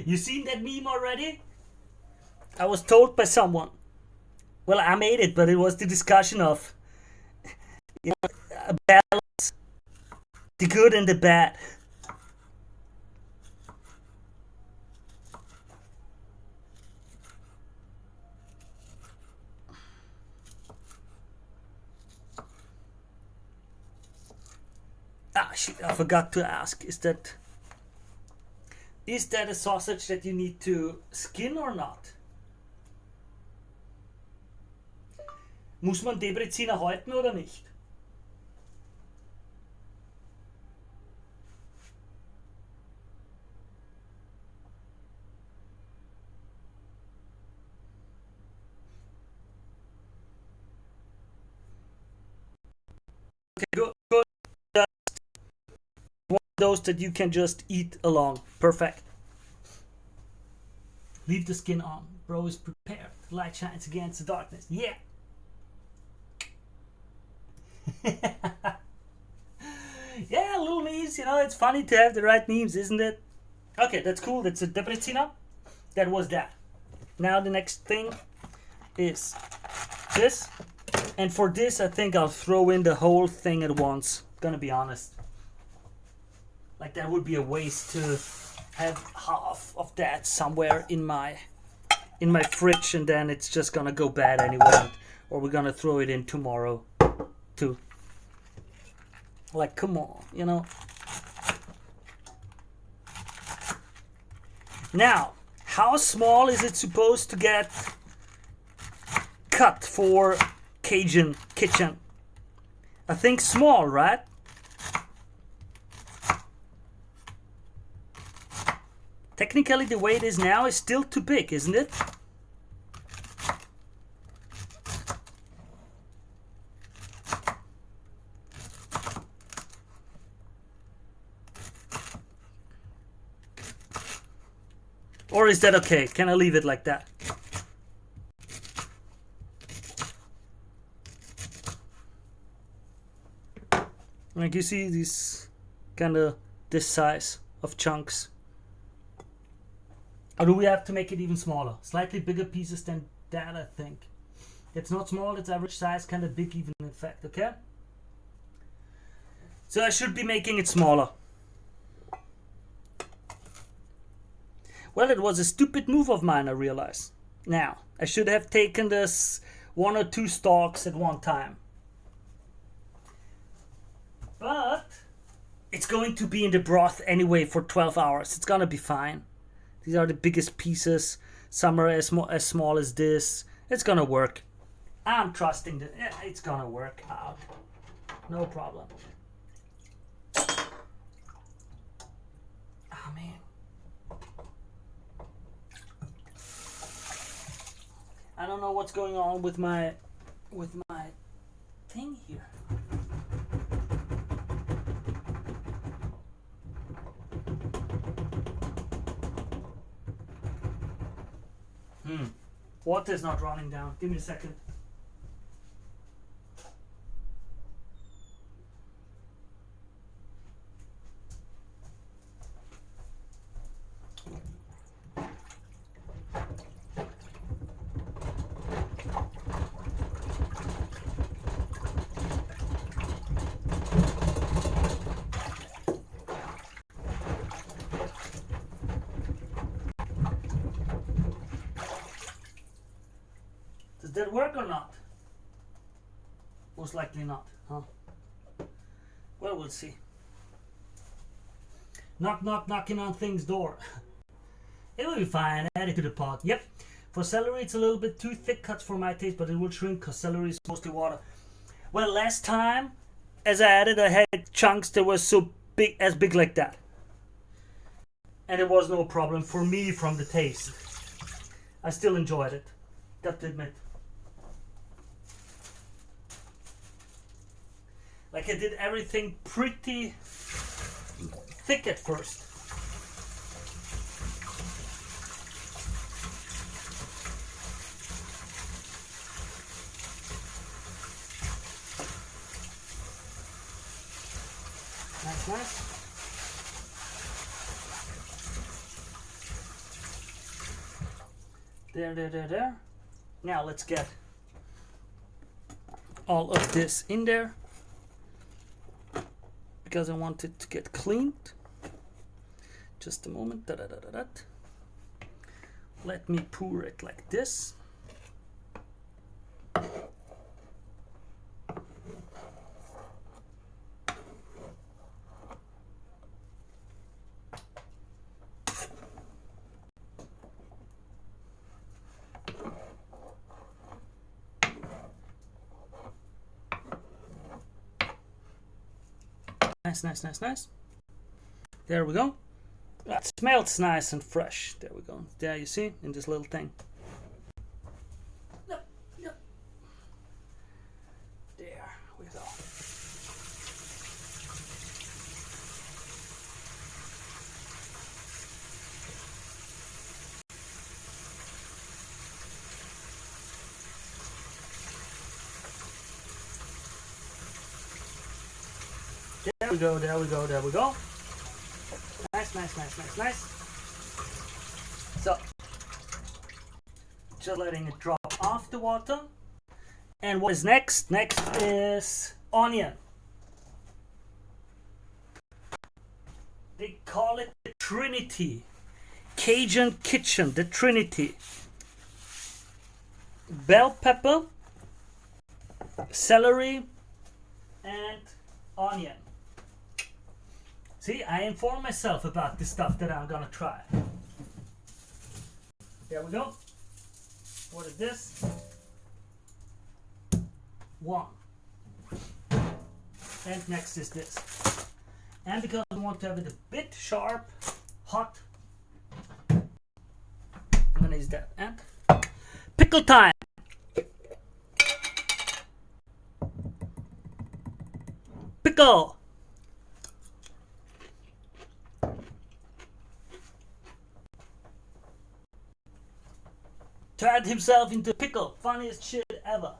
You seen that meme already? I was told by someone. Well, I made it, but it was the discussion of, you know, a balance, the good and the bad. Ah, shit! I forgot to ask. Is that a sausage that you need to skin or not? Muss man Debreziner häuten oder nicht? Okay, good. Just one of those that you can just eat along. Perfect. Leave the skin on. Bro is prepared. The light shines against the darkness. Yeah. Yeah, little memes, you know, it's funny to have the right memes, isn't it? Okay, that's cool. That's a Debrezina. That was that. Now the next thing is this. And for this, I think I'll throw in the whole thing at once. Gonna be honest. Like, that would be a waste to have half of that somewhere in my fridge, and then it's just gonna go bad anyway. Or we're gonna throw it in tomorrow too. Like, come on, you know. Now, how small is it supposed to get cut for Cajun kitchen? I think small, right? Technically, the way it is now is still too big, isn't it? Or is that okay? Can I leave it like that? Like, you see these kind of this size of chunks. Or do we have to make it even smaller? Slightly bigger pieces than that, I think. It's not small, it's average size, kind of big even in fact, okay? So I should be making it smaller. Well, it was a stupid move of mine, I realize. Now, I should have taken this 1 or 2 stalks at one time. But it's going to be in the broth anyway for 12 hours. It's gonna be fine. These are the biggest pieces. Some are as small as this. It's gonna work. I'm trusting that it's gonna work out. No problem. Oh man. I don't know what's going on with my thing here. Water's not running down. Give me a second. Does that work or not? Most likely not, huh? Well, we'll see. Knock, knock, knocking on things door. It will be fine. Add it to the pot. Yep. For celery, it's a little bit too thick cuts for my taste, but it will shrink because celery is mostly water. Well, last time, as I added, I had chunks that were so big, as big like that. and it was no problem for me from the taste. I still enjoyed it, got to admit. Like I did everything pretty thick at first. Nice. There. Now let's get all of this in there because I want it to get cleaned. Just a moment. Let me pour it like this. Nice. There we go. That smells nice and fresh. There we go. There you see, in this little thing. Yep. There we go. There we go. Nice. So, just letting it drop off the water. And what is next? Next is onion. They call it the Trinity. Cajun Kitchen, the Trinity. Bell pepper, celery, and onion. See, I inform myself about the stuff that I'm gonna try. There we go. What is this? 1. And next is this. And because I want to have it a bit sharp, hot, I'm gonna use that. And pickle time. Pickle. Turned himself into a pickle. Funniest shit ever.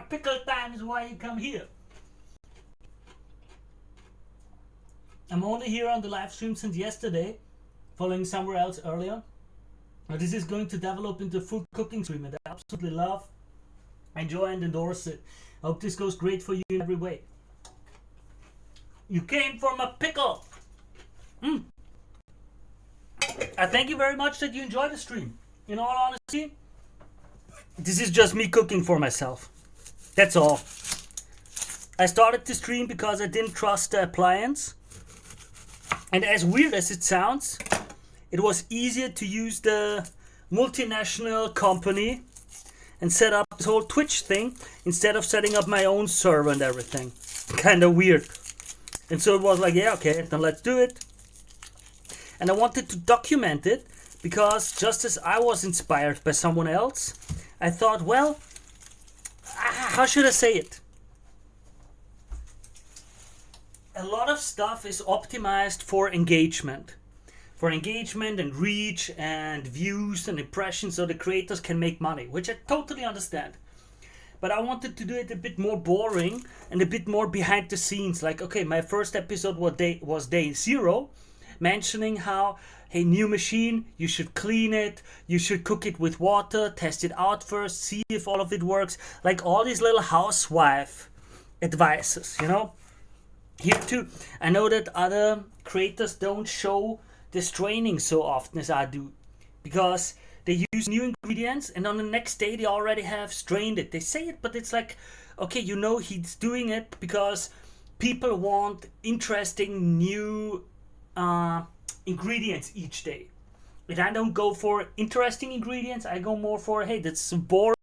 Pickle time is why you come here. I'm only here on the live stream since yesterday, following somewhere else earlier. But this is going to develop into a full cooking stream, and I absolutely love, enjoy, and endorse it. I hope this goes great for you in every way. You came from a pickle. I thank you very much that you enjoyed the stream. In all honesty, this is just me cooking for myself. That's all. I started the stream because I didn't trust the appliance. And as weird as it sounds, it was easier to use the multinational company and set up this whole Twitch thing instead of setting up my own server and everything. Kind of weird. And so it was like, yeah, okay, then let's do it. And I wanted to document it because just as I was inspired by someone else, I thought, well, how should I say it? A lot of stuff is optimized for engagement. For engagement and reach and views and impressions so the creators can make money, which I totally understand. But I wanted to do it a bit more boring and a bit more behind the scenes. Like, okay, my first episode was day 0. Mentioning how, hey, new machine, you should clean it, you should cook it with water, test it out first, see if all of it works. Like all these little housewife advices, you know. Here too, I know that other creators don't show this training so often as I do. Because they use new ingredients and on the next day they already have strained it. They say it, but it's like, okay, you know he's doing it because people want interesting new ingredients each day. And I don't go for interesting ingredients, I go more for, hey, that's boring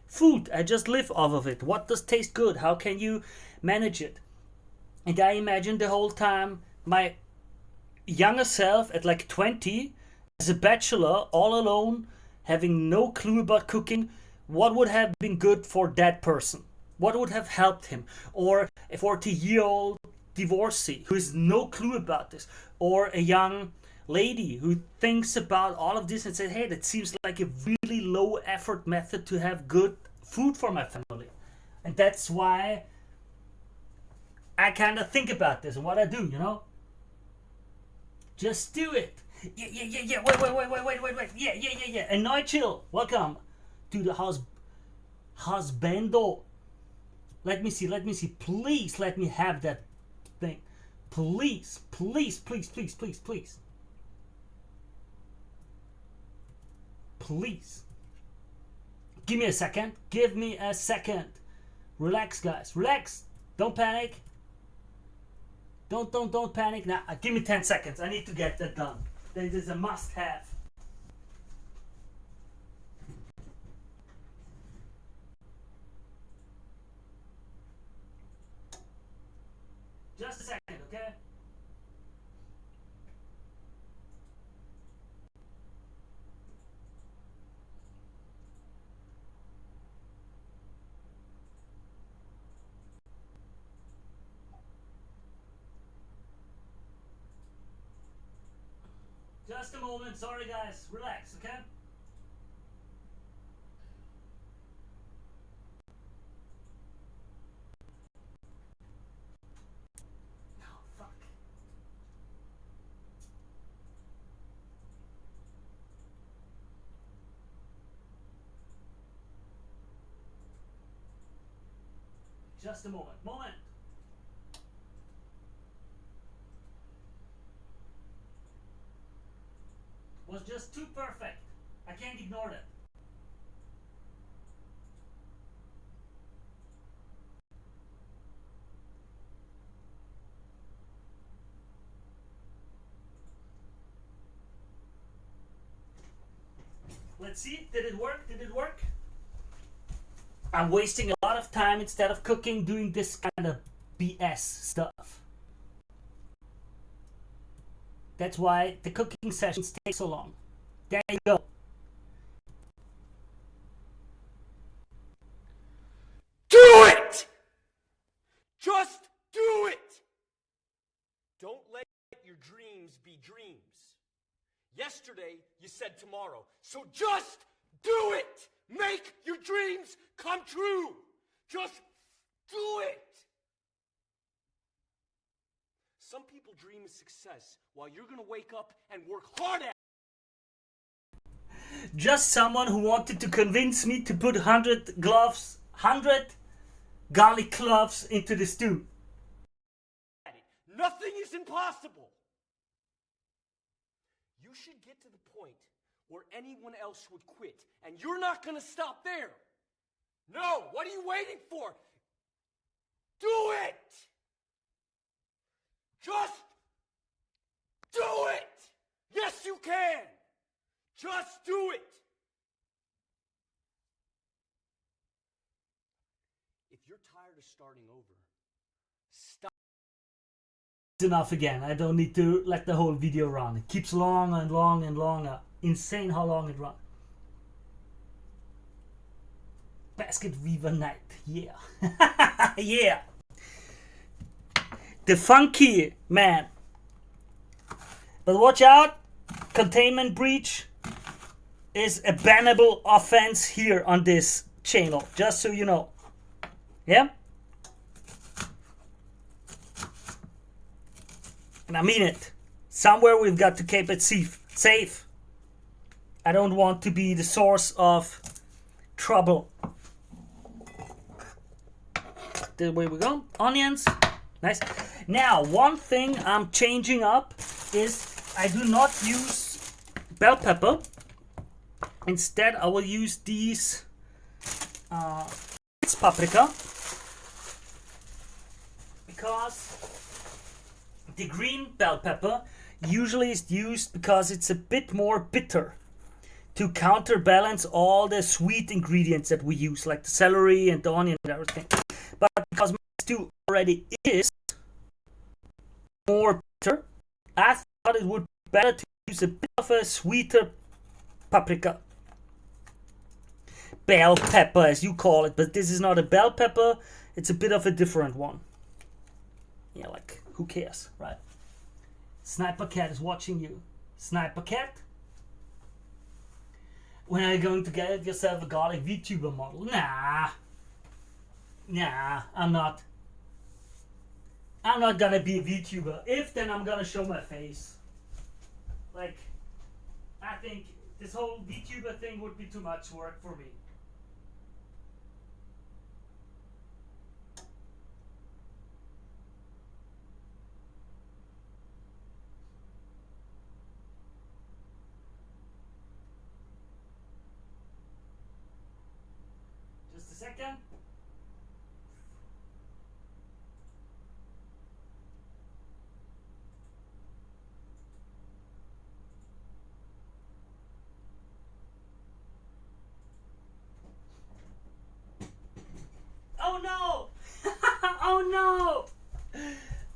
food, I just live off of it. What does taste good? How can you manage it? And I imagine the whole time my younger self at like 20 as a bachelor all alone, having no clue about cooking. What would have been good for that person? What would have helped him? Or a 40-year-old divorcee who has no clue about this, or a young lady who thinks about all of this and says, hey, that seems like a really low effort method to have good food for my family. And that's why I kind of think about this and what I do, you know? Just do it. Yeah. Wait. Yeah. And now chill. Welcome to the husbando. Let me see. Please let me have that thing. Please. Please. Give me a second. Relax, guys. Relax. Don't panic. Don't panic. Now, give me 10 seconds. I need to get that done. This is a must-have. Just a second, okay? Just a moment. Sorry, guys. Relax, okay? No, fuck. Just a moment. Was just too perfect. I can't ignore that. Let's see. Did it work? I'm wasting a lot of time instead of cooking doing this kind of BS stuff. That's why the cooking sessions take so long. There you go. Do it! Just do it! Don't let your dreams be dreams. Yesterday, you said tomorrow. So just do it! Make your dreams come true! Just do it! Some people dream of success while you're gonna wake up and work hard at it. Just someone who wanted to convince me to put 100 garlic cloves into the stew. Nothing is impossible. You should get to the point where anyone else would quit, and you're not gonna stop there. No, what are you waiting for? Do it! Just do it! Yes, you can! Just do it! If you're tired of starting over, stop. It's enough again. I don't need to let the whole video run. It keeps long and long and longer. Insane how long it runs. Basket Weaver Night. Yeah. Yeah. The funky man. But watch out. Containment breach is a bannable offense here on this channel. Just so you know. Yeah? And I mean it. Somewhere we've got to keep it safe. I don't want to be the source of trouble. The way we go. Onions. Nice. Now, one thing I'm changing up is I do not use bell pepper. Instead, I will use these paprika. Because the green bell pepper usually is used because it's a bit more bitter to counterbalance all the sweet ingredients that we use, like the celery and the onion and everything. But because my stew already is more bitter, I thought it would be better to use a bit of a sweeter paprika. Bell pepper, as you call it, but this is not a bell pepper, it's a bit of a different one. Yeah, like, who cares, right? Sniper Cat is watching you. Sniper Cat? When are you going to get yourself a garlic VTuber model? Nah, I'm not. I'm not gonna be a VTuber. If, then I'm gonna show my face. Like, I think this whole VTuber thing would be too much work for me. Just a second. Oh no! Oh no!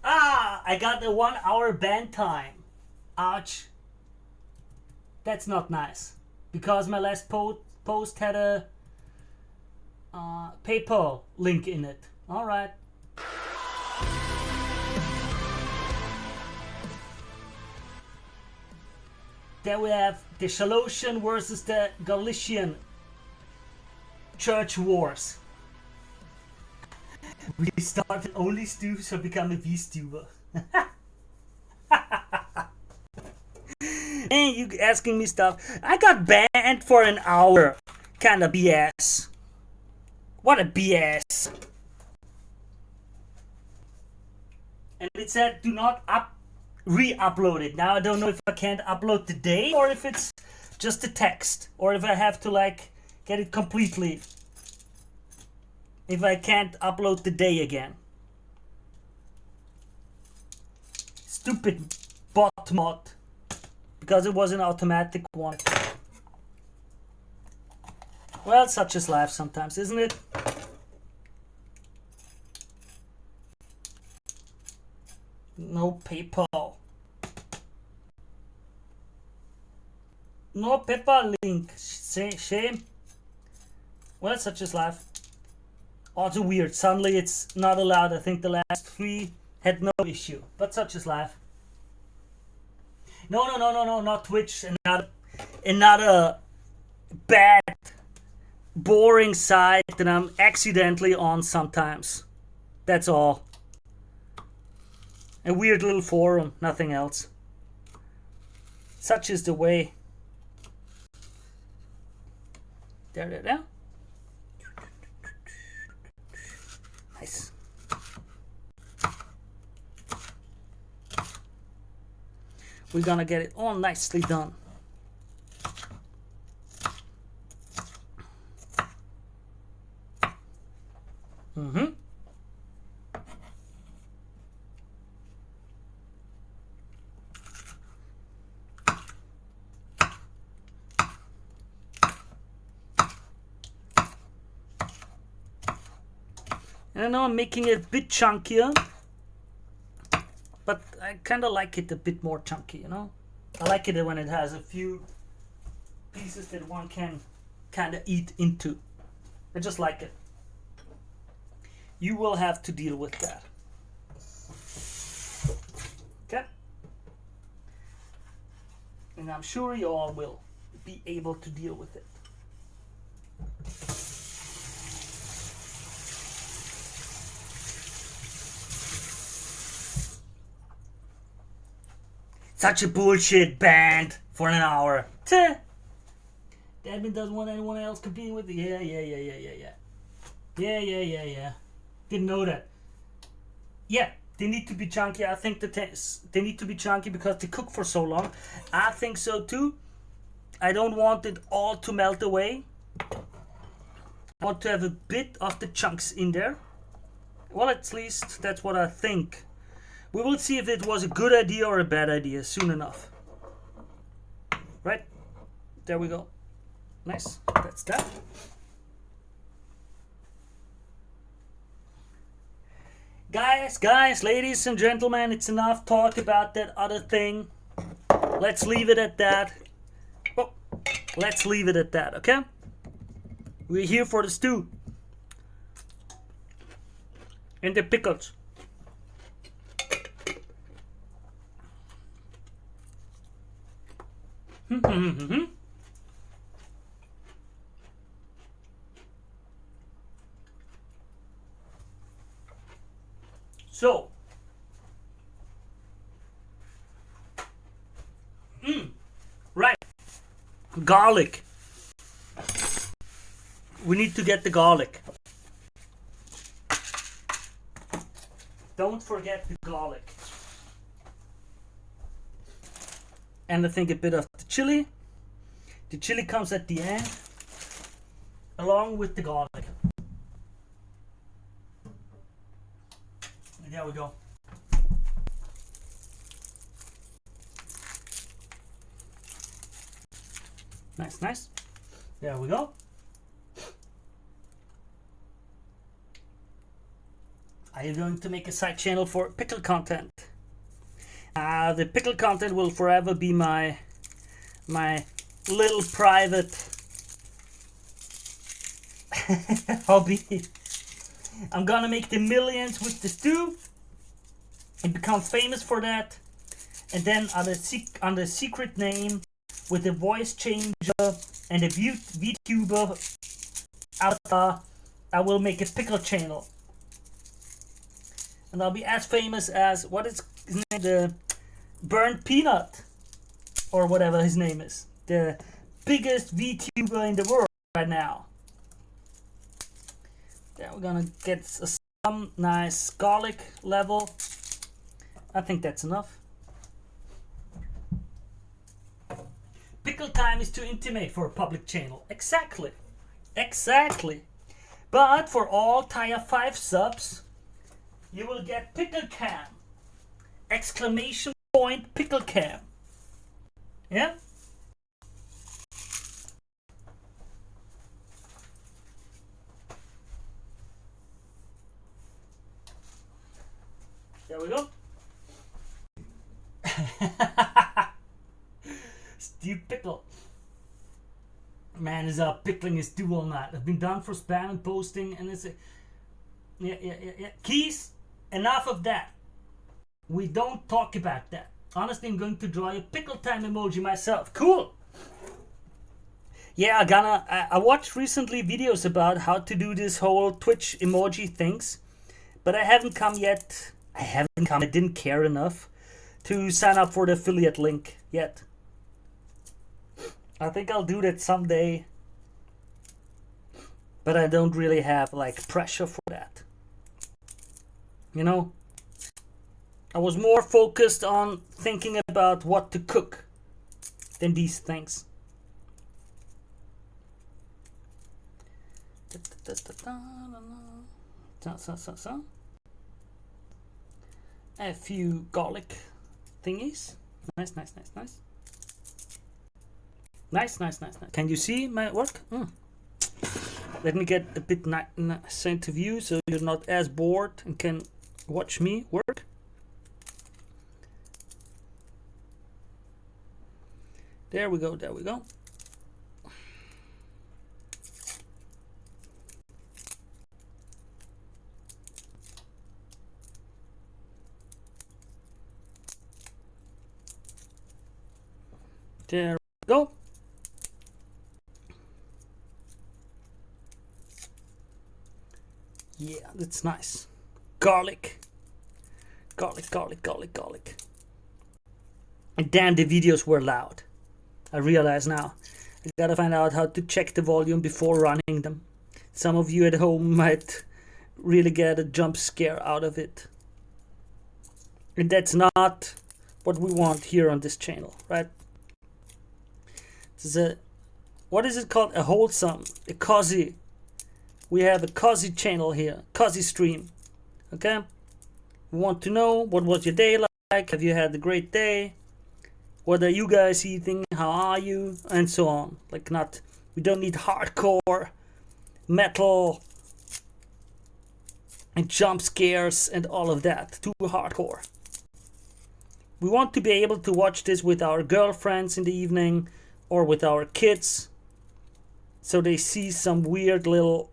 I got the 1 hour ban time. Ouch. That's not nice. Because my last post had a PayPal link in it. Alright. Then we have the Shalosian versus the Galician church wars. We started only Stu, so become a V-Stuber. And you asking me stuff. I got banned for an hour. Kinda BS. What a BS. And it said do not re-upload it. Now I don't know if I can't upload today or if it's just the text. Or if I have to like get it completely. If I can't upload today again. Stupid bot mod. Because it was an automatic one. Well, such is life sometimes, isn't it? No PayPal. No PayPal link. Shame. Well, such is life. Also weird. Suddenly it's not allowed. I think the last 3 had no issue. But such is life. No, not Twitch. Another bad, boring site that I'm accidentally on sometimes. That's all. A weird little forum, nothing else. Such is the way. There. Nice. We're gonna get it all nicely done. And I know I'm making it a bit chunkier, but I kind of like it a bit more chunky, you know? I like it when it has a few pieces that one can kind of eat into. I just like it. You will have to deal with that. Okay? And I'm sure you all will be able to deal with it. Such a bullshit band for an hour. Tch. Admin doesn't want anyone else competing with it. Yeah. Yeah. Didn't know that. Yeah, they need to be chunky. I think they need to be chunky because they cook for so long. I think so too. I don't want it all to melt away. I want to have a bit of the chunks in there. Well, at least that's what I think. We will see if it was a good idea or a bad idea soon enough. Right? There we go. Nice. That's that. Guys, ladies and gentlemen, it's enough talk about that other thing. Let's leave it at that. Oh, let's leave it at that, okay? We're here for the stew. And the pickles. So, right, garlic. We need to get the garlic. Don't forget the garlic. And I think a bit of the chili. The chili comes at the end, along with the garlic. And there we go. Nice. There we go. Are you going to make a side channel for pickle content? The pickle content will forever be my little private hobby. I'm gonna make the millions with the stew and become famous for that. And then under secret name with a voice changer and a VTuber avatar, I will make a pickle channel. And I'll be as famous as, what is his name? The Burnt Peanut, or whatever his name is. The biggest VTuber in the world right now. Then we're gonna get some nice garlic level. I think that's enough. Pickle time is too intimate for a public channel. Exactly. But for all Tier 5 subs, you will get pickle cam! Exclamation point pickle cam! Yeah? There we go. Steve Pickle. Man, is pickling is stew all night. I've been done for spam and posting, and it's a yeah. Keys. Enough of that. We don't talk about that. Honestly, I'm going to draw a pickle time emoji myself. Cool. Yeah, I watched recently videos about how to do this whole Twitch emoji things, but I haven't come yet. I didn't care enough to sign up for the affiliate link yet. I think I'll do that someday, but I don't really have like pressure for that. You know, I was more focused on thinking about what to cook than these things. A few garlic thingies. Nice. Nice. Can you see my work? Let me get a bit center view so you're not as bored and can watch me work. There we go. There we go. Yeah, that's nice. Garlic. And damn, the videos were loud. I realize now. I gotta find out how to check the volume before running them. Some of you at home might really get a jump scare out of it. And that's not what we want here on this channel, right? This is what is it called? A wholesome, a cozy. We have a cozy channel here, cozy stream. Okay? We want to know, what was your day like? Have you had a great day? What are you guys eating? How are you? And so on. Like, we don't need hardcore metal and jump scares and all of that. Too hardcore. We want to be able to watch this with our girlfriends in the evening or with our kids, so they see some weird little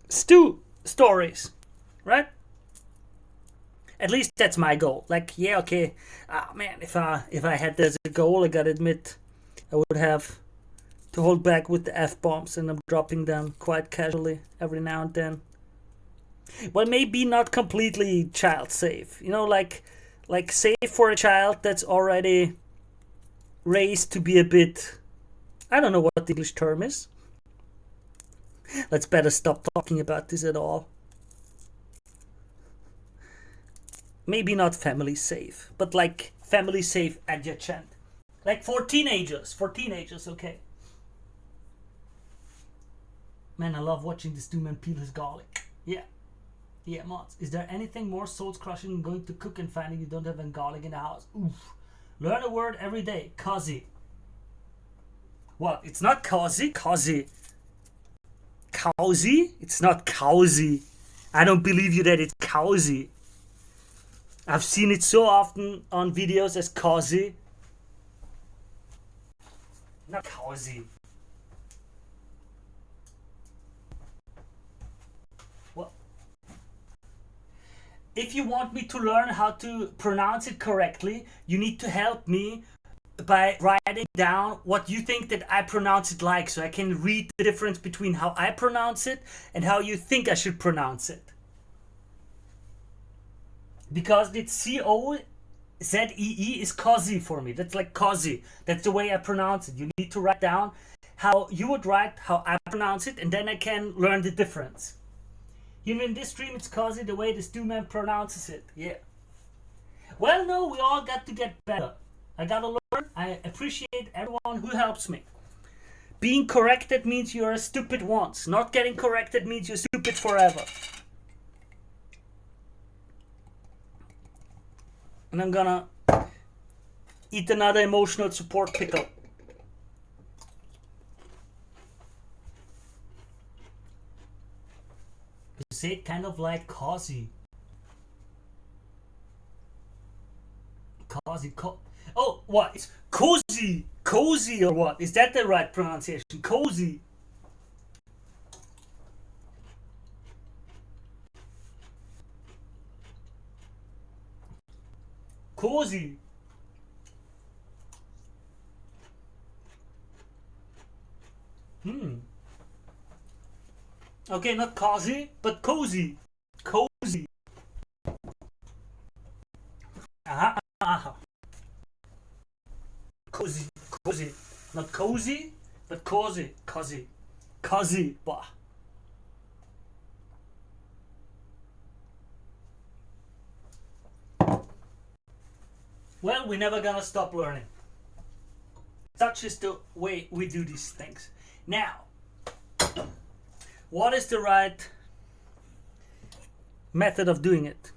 stew stories, right? At least that's my goal. Like, yeah, okay, man, if I had this as a goal, I gotta admit, I would have to hold back with the F-bombs, and I'm dropping them quite casually every now and then. Well, maybe not completely child safe, you know, like safe for a child that's already raised to be a bit, I don't know what the English term is. Let's better stop talking about this at all. Maybe not family safe, but like family safe adjacent. Like for teenagers, okay. Man, I love watching this dude man peel his garlic. Yeah, mods. Is there anything more soul-crushing than going to cook and finding you don't have any garlic in the house? Oof. Learn a word every day. Cozy. What? It's not cozy. Cozy. Cozy? It's not cozy. I don't believe you that it's cozy. I've seen it so often on videos as cozy. Not cozy. What? If you want me to learn how to pronounce it correctly, you need to help me by writing down what you think that I pronounce it like, so I can read the difference between how I pronounce it and how you think I should pronounce it. Because it's C-O-Z-E-E is cozy for me. That's like cozy. That's the way I pronounce it. You need to write down how you would write how I pronounce it, and then I can learn the difference. You know, in this stream, it's cozy the way this dude man pronounces it. Yeah. Well, no, we all got to get better. I gotta learn. I appreciate everyone who helps me. Being corrected means you're stupid once. Not getting corrected means you're stupid forever. And I'm gonna eat another emotional support pickle. You say it kind of like cozy. Cozy, oh, what? It's cozy. Cozy or what? Is that the right pronunciation? Cozy. Cozy. Okay, not cozy, but cozy. Cozy. Aha. Cozy. Cozy. Not cozy, but cozy. Cozy. Cozy. Bah. Well, we're never gonna stop learning. Such is the way we do these things. Now, what is the right method of doing it?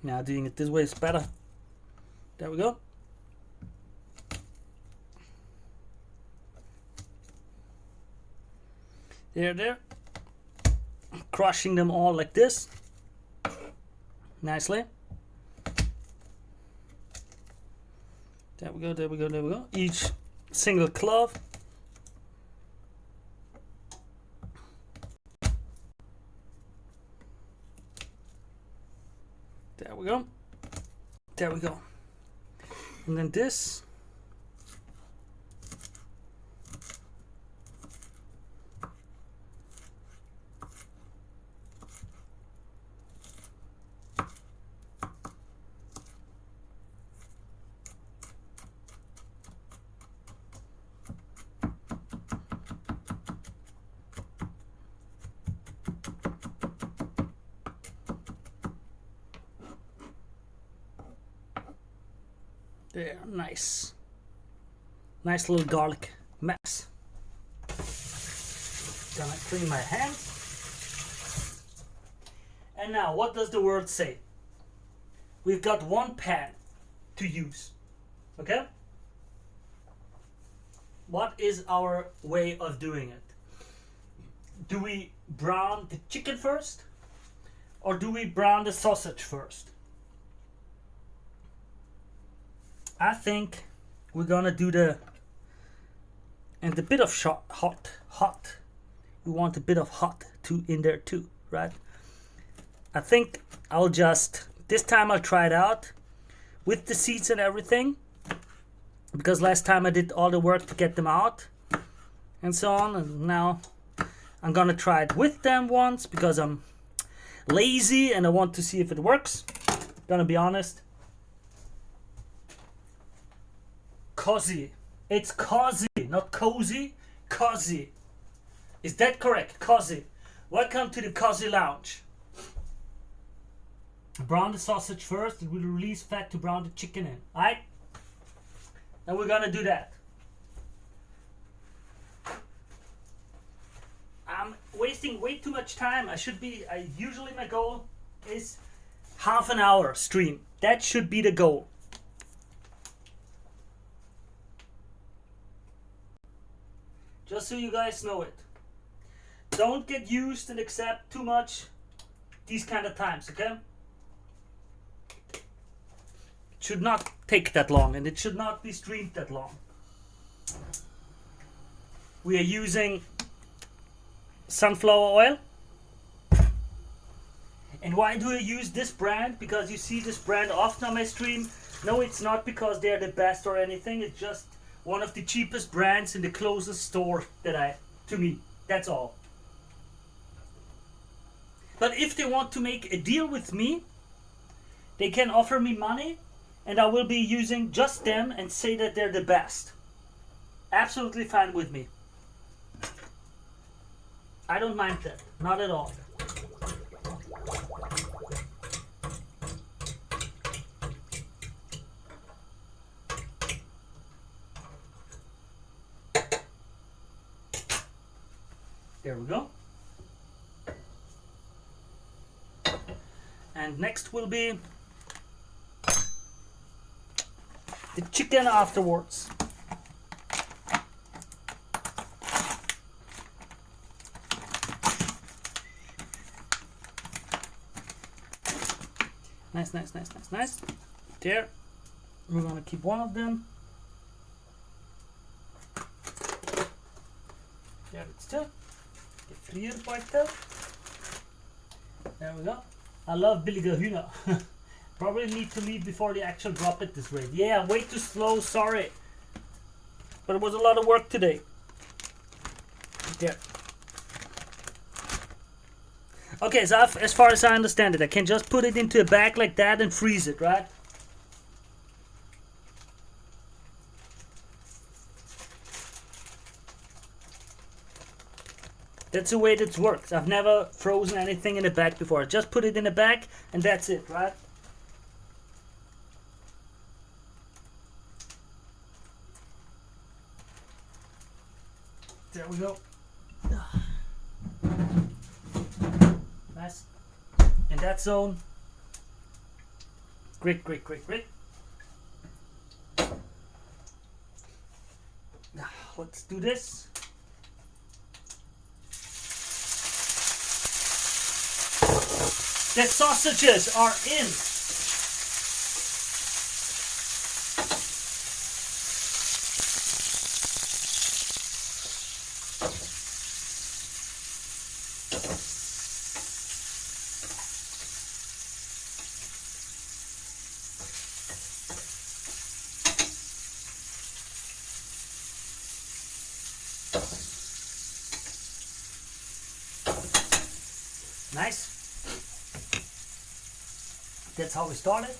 Now doing it this way is better. There we go. There. Crushing them all like this. Nicely. There we go. Each single clove. There we go. And then this. There, nice little garlic mess. Gonna clean my hands. And now, what does the word say? We've got one pan to use. Okay? What is our way of doing it? Do we brown the chicken first? Or do we brown the sausage first? I think we're gonna do and a bit of hot. We want a bit of hot in there too, right? I think this time I'll try it out with the seeds and everything, because last time I did all the work to get them out and so on, and now I'm gonna try it with them once because I'm lazy and I want to see if it works. Gonna be honest. Cozy. It's cozy, not cozy. Cozy. Is that correct? Cozy. Welcome to the Cozy Lounge. Brown the sausage first. It will release fat to brown the chicken in. Alright? And we're gonna do that. I'm wasting way too much time. Usually my goal is half an hour stream. That should be the goal. Just so you guys know it. Don't get used and accept too much these kind of times, okay? It should not take that long, and it should not be streamed that long. We are using sunflower oil. And why do I use this brand? Because you see this brand often on my stream. No, it's not because they're the best or anything. It's just one of the cheapest brands in the closest store to me. That's all. But if they want to make a deal with me, they can offer me money and I will be using just them and say that they're the best. Absolutely fine with me. I don't mind that. Not at all. There we go. And next will be the chicken afterwards. Nice. There. We're gonna keep one of them. There it's still. Gefrierbeutel. There we go. I love billige hühner. Probably need to leave before they actually drop at this rate. Yeah, way too slow, sorry. But it was a lot of work today. There. Okay, so as far as I understand it, I can just put it into a bag like that and freeze it, right? That's the way that works. I've never frozen anything in a bag before. I just put it in a bag and that's it, right? There we go. Nice. In that zone. Great. Now, let's do this. The sausages are in. Nice. That's how we started.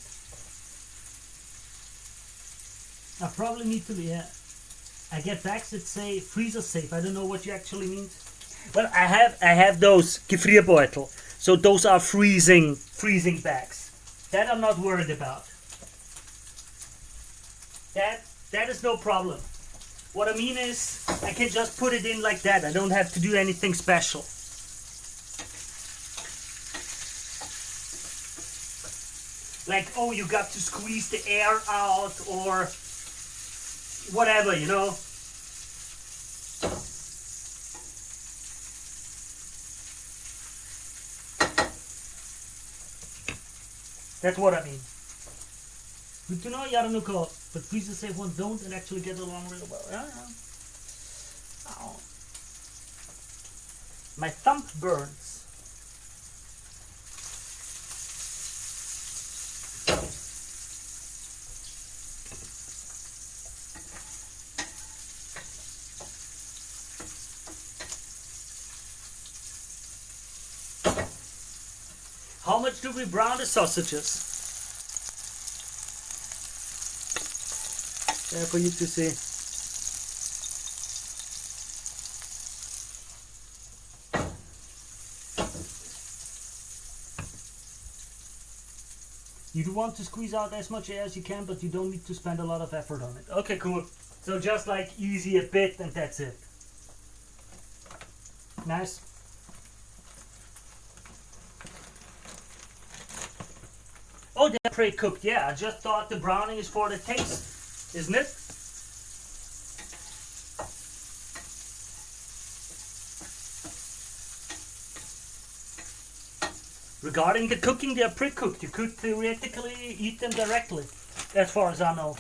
I probably need to be. I get bags that say freezer safe. I don't know what you actually mean. Well, I have those Gefrierbeutel. So those are freezing bags. That I'm not worried about. That is no problem. What I mean is I can just put it in like that. I don't have to do anything special. like, oh, you got to squeeze the air out or whatever, you know. That's what I mean. Good to know, Yaranukov. But please just say one don't and actually get along really well. Yeah, yeah. Oh. My thumb burns. How much do we brown the sausages? There for you to see. You do want to squeeze out as much air as you can, but you don't need to spend a lot of effort on it. Okay, cool. So just like easy a bit and that's it. Nice. Oh, they're pre-cooked. Yeah, I just thought the browning is for the taste, isn't it? Regarding the cooking, they are pre-cooked. You could theoretically eat them directly, as far as I know.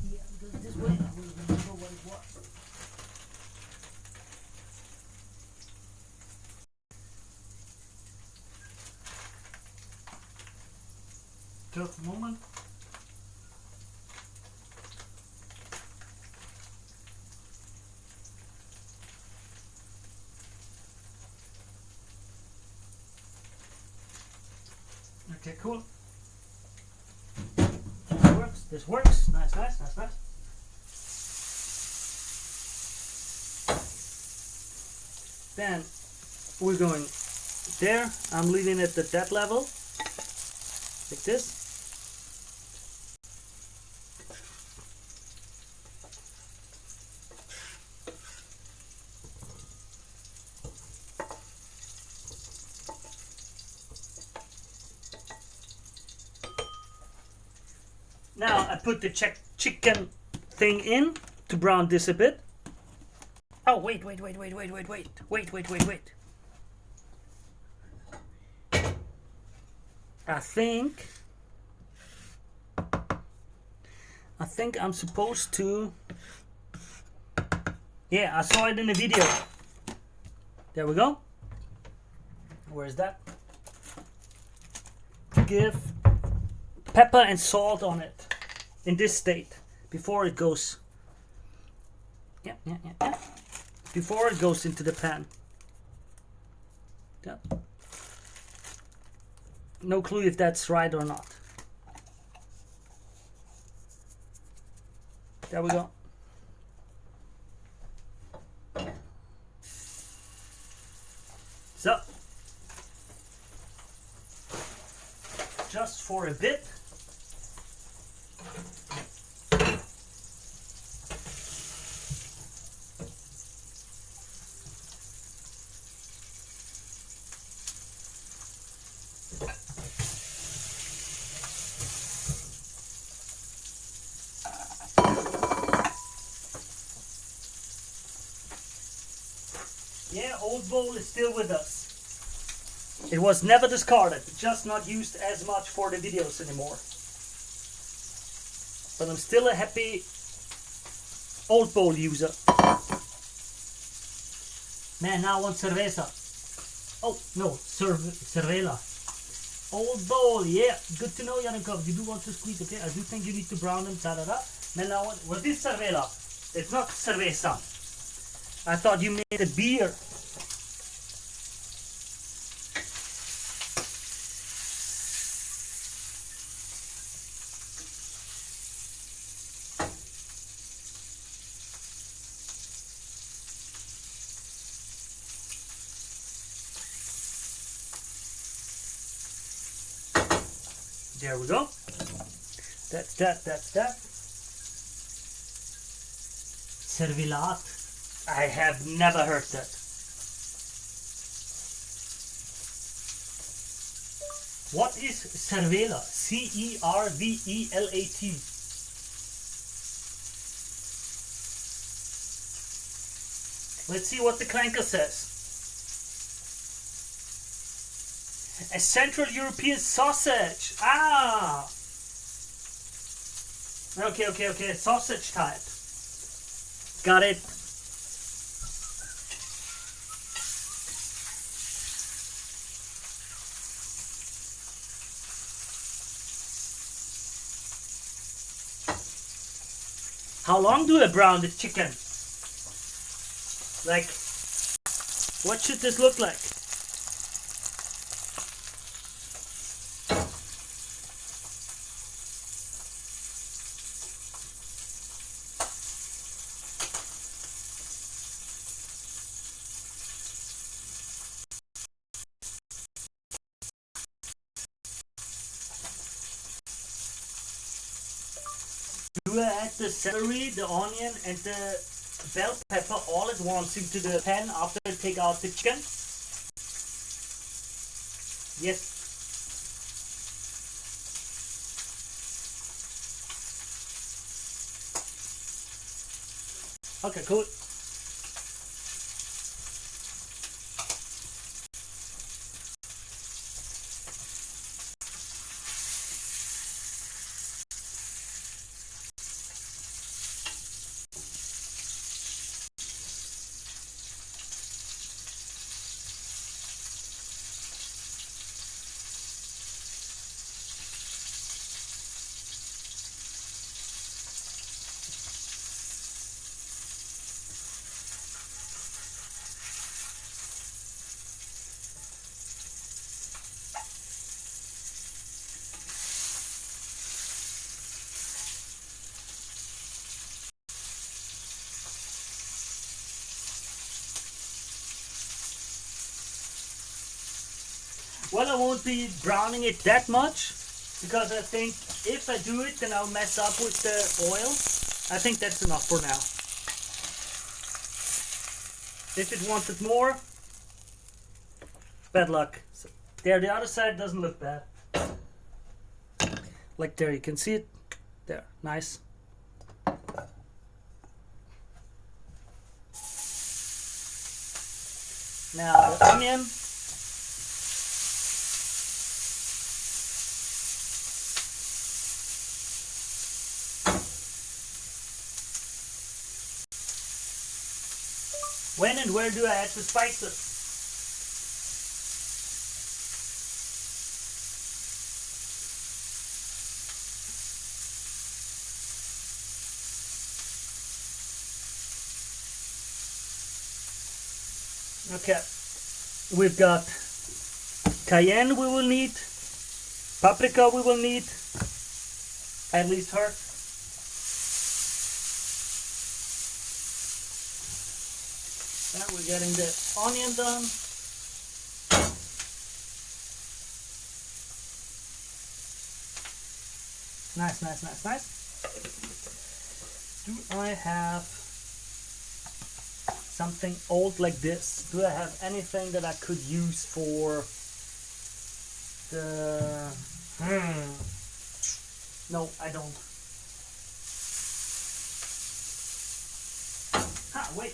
Yeah, because this way I will remember what it was. Just a moment. Okay, cool. This works. This works. Nice, nice, nice, nice. Then we're going there. I'm leaving it at that level, like this. Now I put the chicken thing in to brown this a bit. Oh, wait. I think I'm supposed to. Yeah, I saw it in the video. There we go. Where's that? Give pepper and salt on it in this state before it goes. Yeah. Before it goes into the pan. Yeah. No clue if that's right or not. There we go. So, just for a bit. Yeah, old bowl is still with us. It was never discarded, just not used as much for the videos anymore. But I'm still a happy old bowl user. Man, now I want cerveza. Oh, no, cervela. Old bowl, yeah. Good to know, Yanikov. You do want to squeeze, okay? I do think you need to brown them, ta-da-da. Man, now what is cervela? It's not cerveza. I thought you made a beer. There we go. That's that. Servelat. I have never heard that. What is cervela? Cervelat. Let's see what the clanker says. A Central European sausage. Ah. Okay. Sausage type. Got it. How long do I brown the chicken? Like, what should this look like? Do I add the celery, the onion, and the bell pepper all at once into the pan after I take out the chicken? Yes. Okay, cool. Well, I won't be browning it that much because I think if I do it, then I'll mess up with the oil. I think that's enough for now. If it wanted more, bad luck. So there, the other side doesn't look bad. Like there, you can see it. There, nice. Now the onion. When and where do I add the spices? Okay, we've got cayenne we will need, paprika we will need, at least her. Now we're getting the onion done. Nice. Do I have something old like this? Do I have anything that I could use for the... No, I don't. Ah, wait.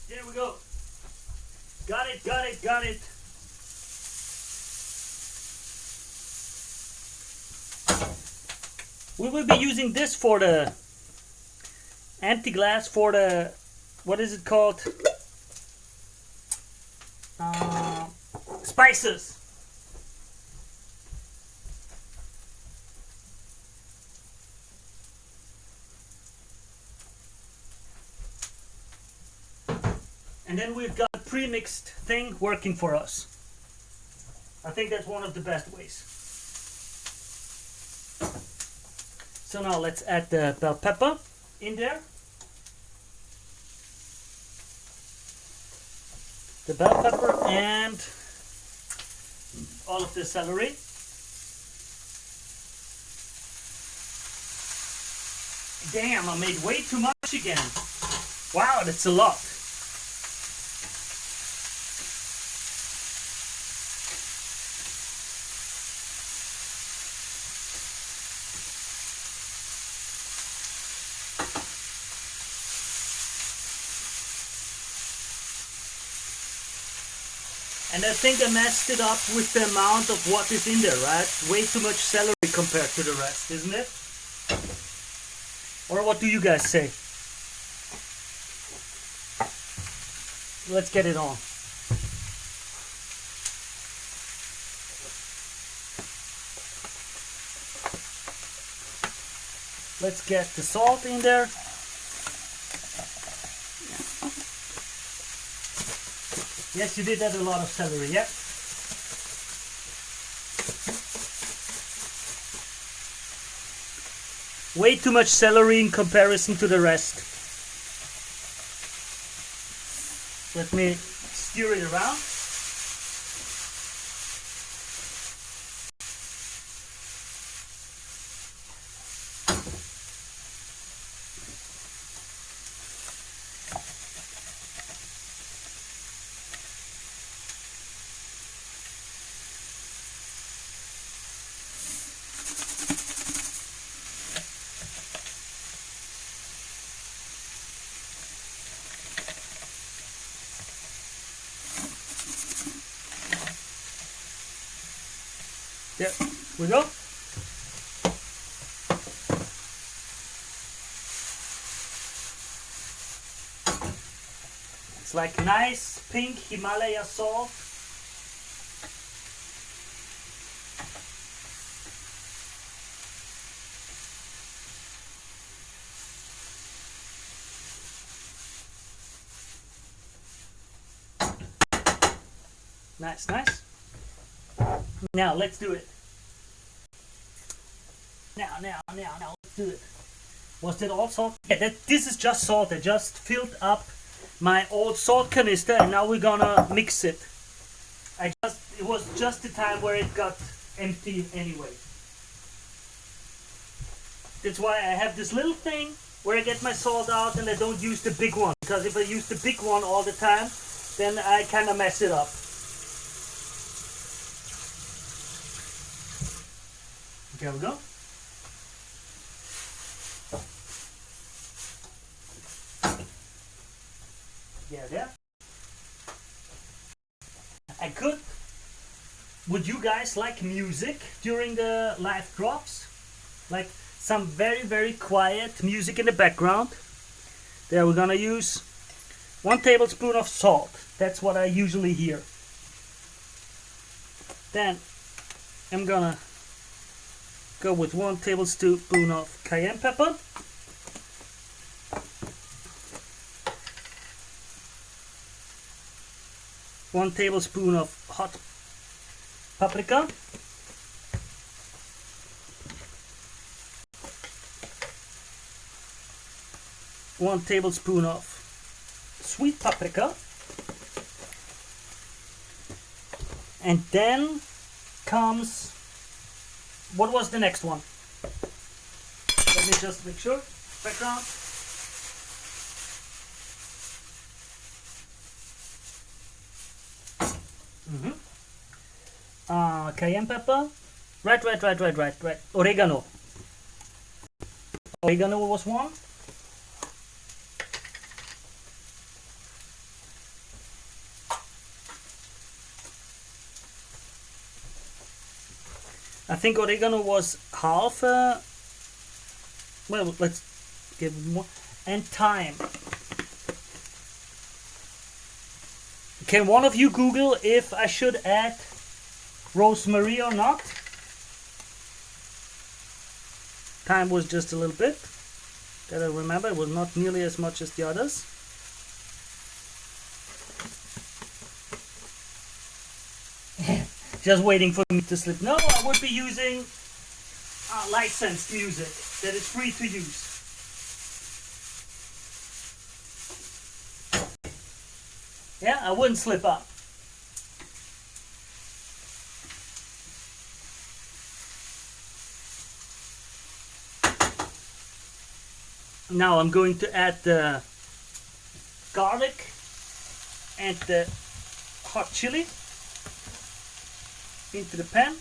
There we go. Got it. We will be using this for the empty glass for the, what is it called? Spices. And then we've got a pre-mixed thing working for us. I think that's one of the best ways. So now let's add the bell pepper in there. The bell pepper and all of the celery. Damn, I made way too much again. Wow, that's a lot. And I think I messed it up with the amount of what is in there, right? Way too much celery compared to the rest, isn't it? Or what do you guys say? Let's get it on. Let's get the salt in there. Yes, you did add a lot of celery, yeah. Way too much celery in comparison to the rest. Let me stir it around. There we go. It's like nice pink Himalaya salt. Nice, nice. Now let's do it. Now, let's do it. Was that all salt? Yeah, this is just salt. I just filled up my old salt canister and now we're gonna mix it. It was just the time where it got empty anyway. That's why I have this little thing where I get my salt out and I don't use the big one. Because if I use the big one all the time, then I kind of mess it up. There we go. Yeah, there. I could. Would you guys like music during the live drops? Like some very, very quiet music in the background. There, we're gonna use 1 tablespoon of salt. That's what I usually hear. Then I'm gonna go with 1 tablespoon of cayenne pepper. One tablespoon of hot paprika. One tablespoon of sweet paprika. And then comes, what was the next one? Let me just make sure. Background. Cayenne pepper. Right. Oregano. Oregano was one. I think oregano was half. Well, let's give more. and thyme. Can one of you Google if I should add rosemary or not? Thyme was just a little bit. That I remember, it was not nearly as much as the others. Just waiting for me to slip. No, I would be using licensed music that is free to use. Yeah, I wouldn't slip up. Now I'm going to add the garlic and the hot chili into the pan.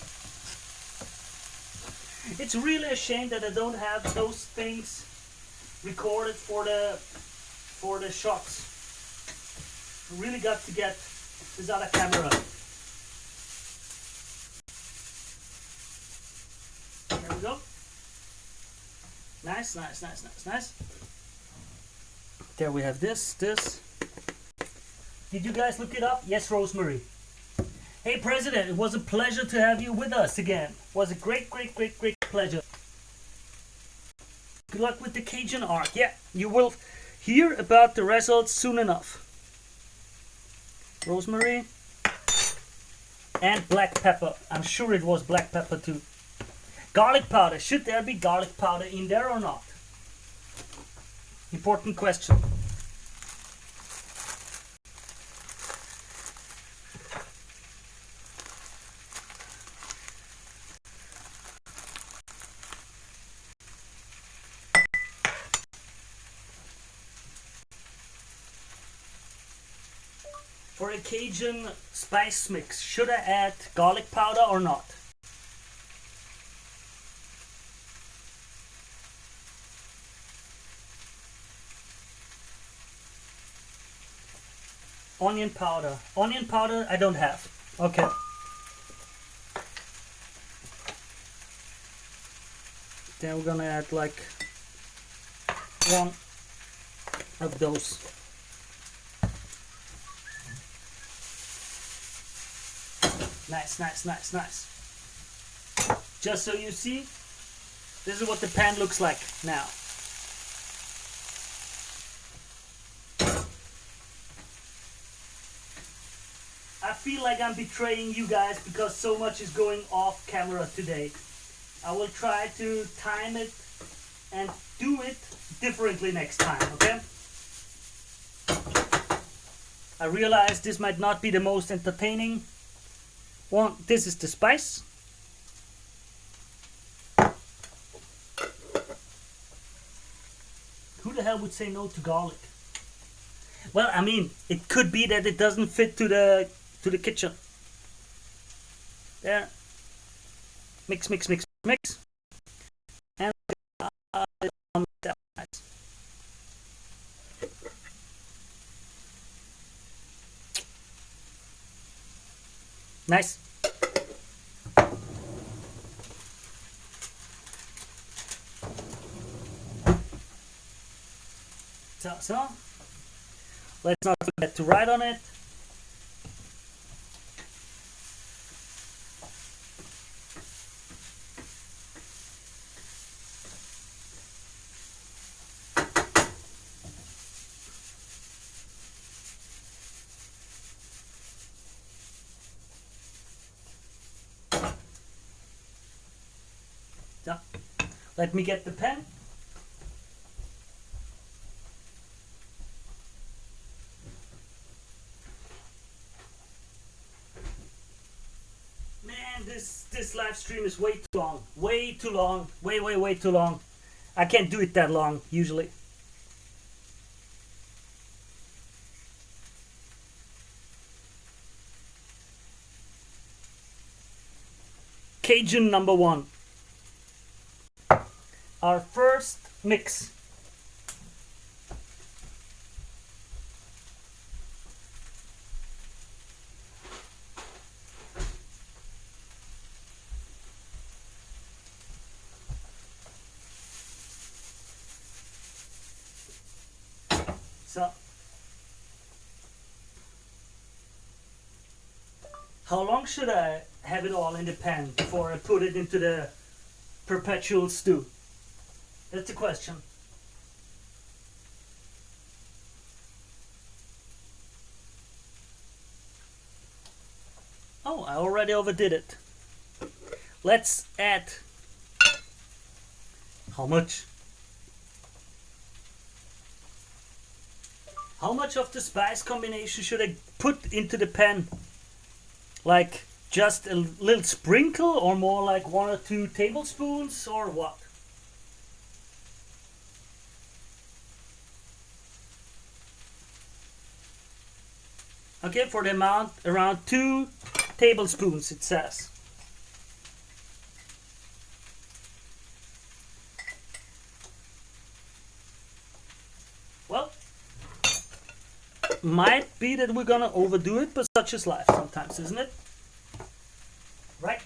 It's really a shame that I don't have those things recorded for the shots. I really got to get this other camera. There we go. Nice, nice, nice, nice, nice. There we have this. Did you guys look it up? Yes, rosemary. Hey, President, it was a pleasure to have you with us again. It was a great pleasure. Good luck with the Cajun arc. Yeah, you will hear about the results soon enough. Rosemary and black pepper. I'm sure it was black pepper too. Garlic powder. Should there be garlic powder in there or not? Important question. For a Cajun spice mix, should I add garlic powder or not? Onion powder. Onion powder I don't have. Okay. Then we're gonna add like one of those. Nice, nice, nice, nice. Just so you see, this is what the pan looks like now. I feel like I'm betraying you guys because so much is going off camera today. I will try to time it and do it differently next time, okay? I realize this might not be the most entertaining one. This is the spice. Who the hell would say no to garlic? Well, I mean, it could be that it doesn't fit to the kitchen. There. Mix, mix, mix, mix. And nice. So, let's not forget to write on it. So, let me get the pen. Man, this live stream is way too long. Way too long. Way too long. I can't do it that long usually. Cajun number one. Our first mix. So, how long should I have it all in the pan before I put it into the perpetual stew? That's the question. Oh, I already overdid it. Let's add how much? How much of the spice combination should I put into the pan? Like just a little sprinkle, or more like 1 or 2 tablespoons, or what? Okay, for the amount, around 2 tablespoons it says. Well, might be that we're gonna overdo it, but such is life sometimes, isn't it? Right?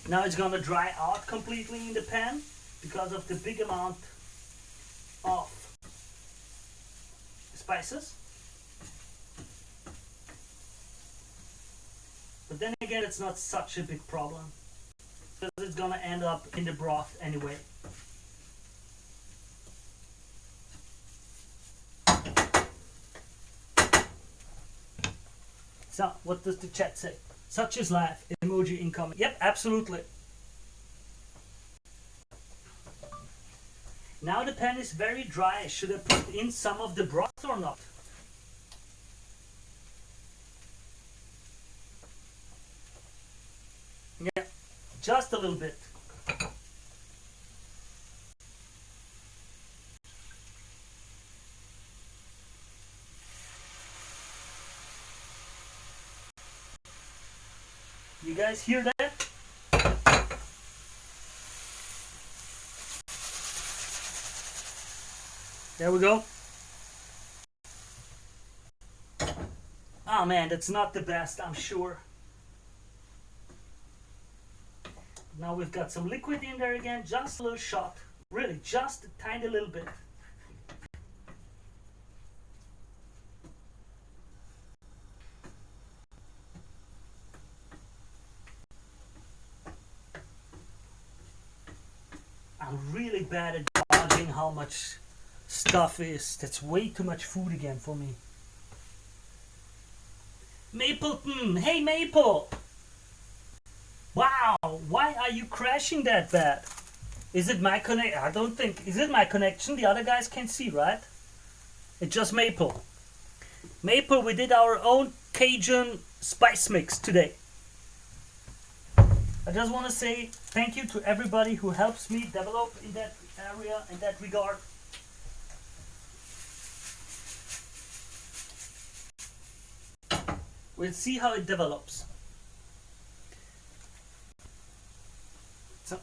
Now it's gonna dry out completely in the pan because of the big amount of spices. But then again, it's not such a big problem because it's gonna end up in the broth anyway. So, what does the chat say? Such is life. Emoji incoming. Yep, absolutely. Now the pan is very dry. Should I put in some of the broth or not? Yeah, just a little bit. You guys hear that? There we go. Oh man, that's not the best, I'm sure. Now we've got some liquid in there again, just a little shot. Really, just a tiny little bit. I'm really bad at gauging how much stuff is. That's way too much food again for me. Mapleton! Hey Maple! Wow, why are you crashing that bad? Is it my connection? I don't think. Is it my connection? The other guys can see, right? It's just Maple. Maple, we did our own Cajun spice mix today. I just want to say thank you to everybody who helps me develop in that area, in that regard. We'll see how it develops. So.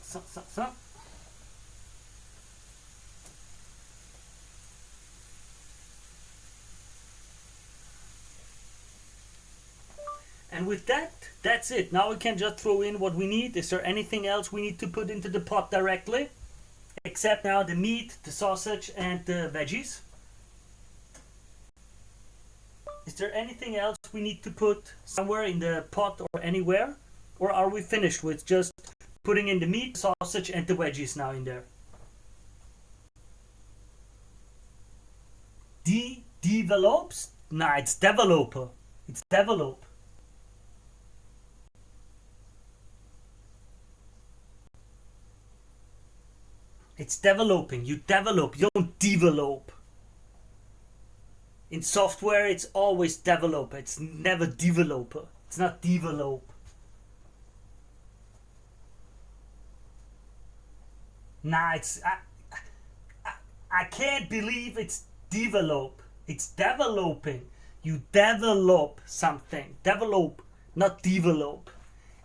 And with that, that's it. Now we can just throw in what we need. Is there anything else we need to put into the pot directly? Except now the meat, the sausage, and the veggies. Is there anything else we need to put somewhere in the pot or anywhere? Or are we finished with just putting in the meat, sausage, and the veggies now in there? Develops? Nah, it's developer. It's develop. It's developing. You develop. You don't develop. In software, it's always developer. It's never developer. It's not develop. Nah, it's... I can't believe it's develop. It's developing. You develop something. Develop, not develop.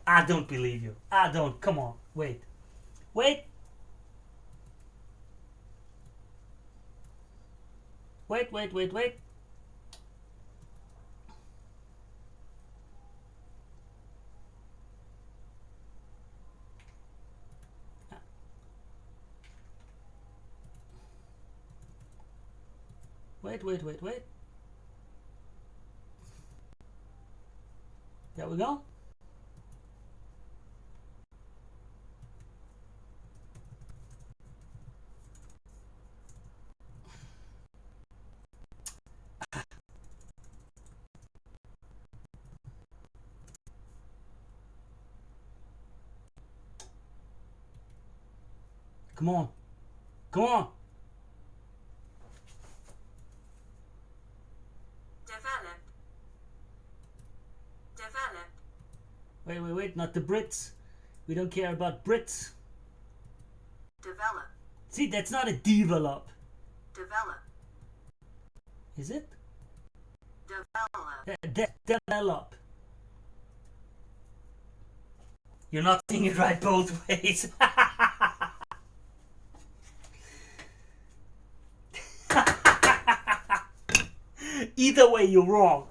I don't believe you. I don't. Come on. Wait. Wait. Wait. Wait. There we go. Come on. Come on. Develop. Wait. Not the Brits. We don't care about Brits. Develop. See, that's not a develop. Develop. Is it? Develop. Develop. You're not saying it right both ways. Either way, you're wrong.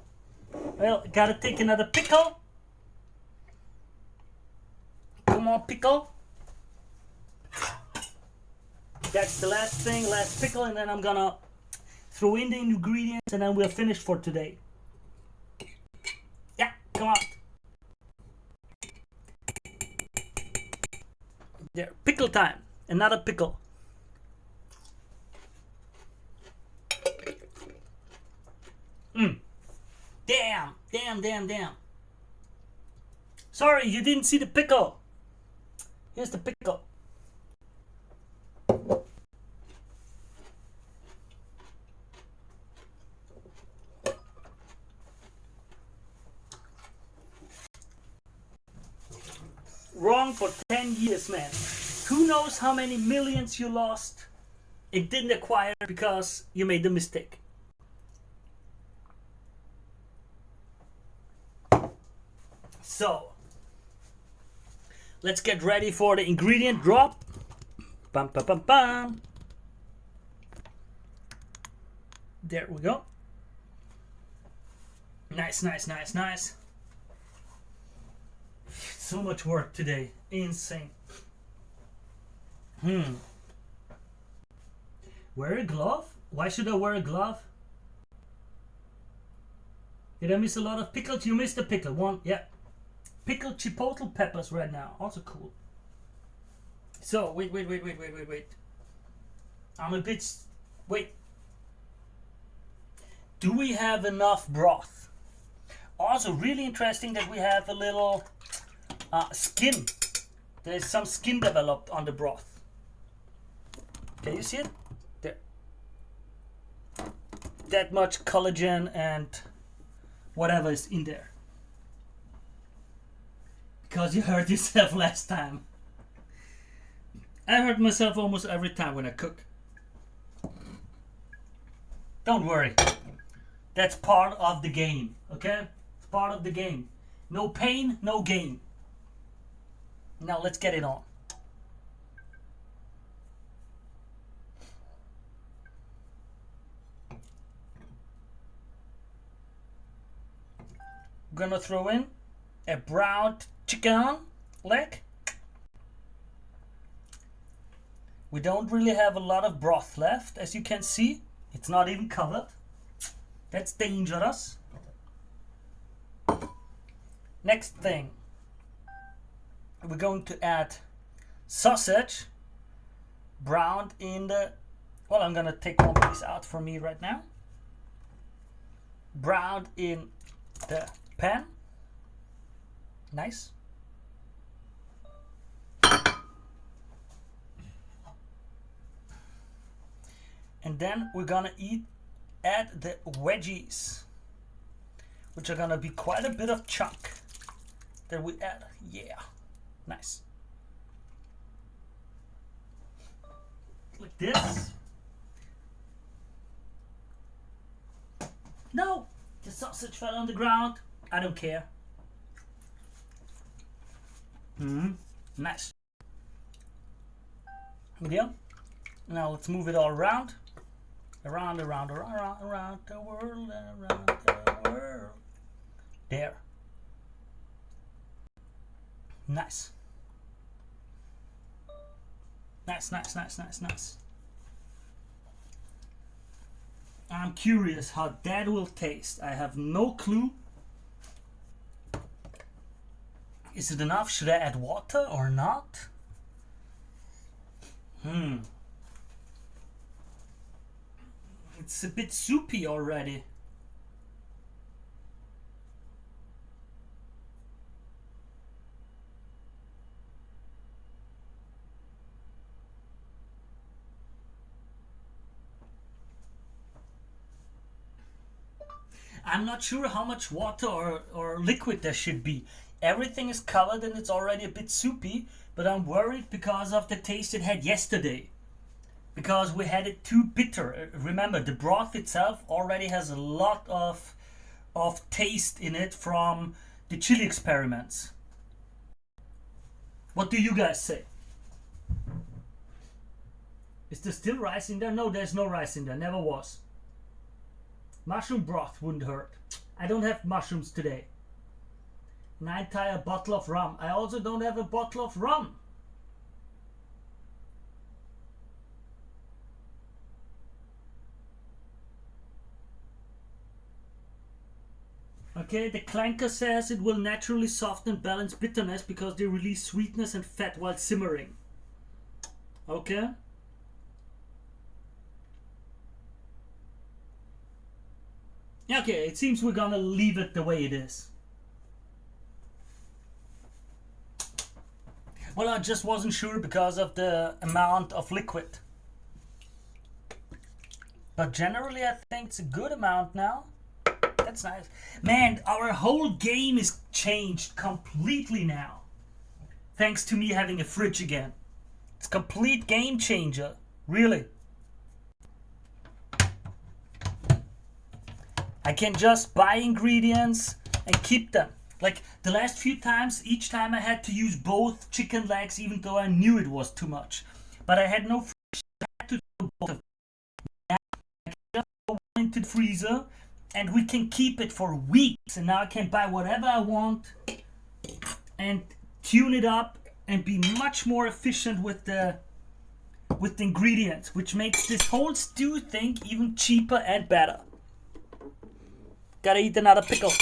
Well, gotta take another pickle. Come on, pickle. That's the last thing, last pickle, and then I'm gonna throw in the ingredients and then we're finished for today. Yeah, come on. There, pickle time. Another pickle. Damn. Sorry, you didn't see the pickle. Here's the pickle. Wrong for 10 years, man. Who knows how many millions you lost? It didn't acquire because you made the mistake. So, let's get ready for the ingredient drop. Bam. There we go. Nice. So much work today. Insane. Wear a glove? Why should I wear a glove? Did I miss a lot of pickles? You missed a pickle. One, yeah. Pickled chipotle peppers right now. Also cool. So, wait. I'm a bit... Wait. Do we have enough broth? Also, really interesting that we have a little skin. There's some skin developed on the broth. Can you see it? There. That much collagen and whatever is in there. Because you hurt yourself last time. I hurt myself almost every time when I cook. Don't worry. That's part of the game, okay? It's part of the game. No pain, no gain. Now let's get it on. I'm gonna throw in a browned chicken leg. We don't really have a lot of broth left, as you can see. It's not even covered. That's dangerous. Next thing, we're going to add sausage browned in the... Well, I'm gonna take one piece out for me right now. Browned in the pan. Nice. And then we're gonna add the veggies, which are gonna be quite a bit of chunk that we add. Yeah, nice. Like this. No, the sausage fell on the ground. I don't care. Nice. Good deal. Now let's move it all around. Around the world, around the world. There. Nice. Nice. I'm curious how that will taste. I have no clue. Is it enough? Should I add water or not? It's a bit soupy already. I'm not sure how much water or liquid there should be. Everything is covered and it's already a bit soupy, but I'm worried because of the taste it had yesterday. Because we had it too bitter. Remember, the broth itself already has a lot of taste in it from the chili experiments. What do you guys say? Is there still rice in there? No, there's no rice in there. Never was. Mushroom broth wouldn't hurt. I don't have mushrooms today. An entire bottle of rum. I also don't have a bottle of rum. Okay, the clanker says it will naturally soften and balance bitterness because they release sweetness and fat while simmering. Okay. Okay, it seems we're gonna leave it the way it is. Well, I just wasn't sure because of the amount of liquid. But generally I think it's a good amount now. That's nice. Man, our whole game is changed completely now. Thanks to me having a fridge again. It's a complete game changer. Really. I can just buy ingredients and keep them. Like the last few times, each time I had to use both chicken legs even though I knew it was too much. But I had no fridge, I had to do both of them. Now I can just go into the freezer and we can keep it for weeks. And now I can buy whatever I want and tune it up and be much more efficient with the ingredients, which makes this whole stew thing even cheaper and better. Gotta eat another pickle.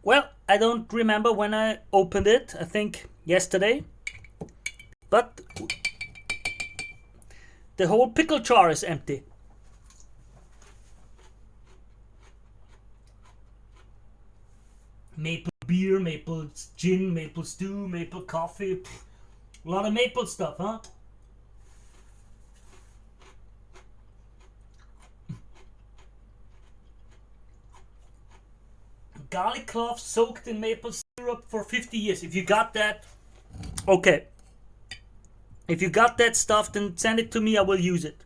Well, I don't remember when I opened it. I think yesterday. But the whole pickle jar is empty. Maple beer, maple gin, maple stew, maple coffee. A lot of maple stuff, huh? Garlic cloves soaked in maple syrup for 50 years. If you got that, okay. If you got that stuff, then send it to me. I will use it.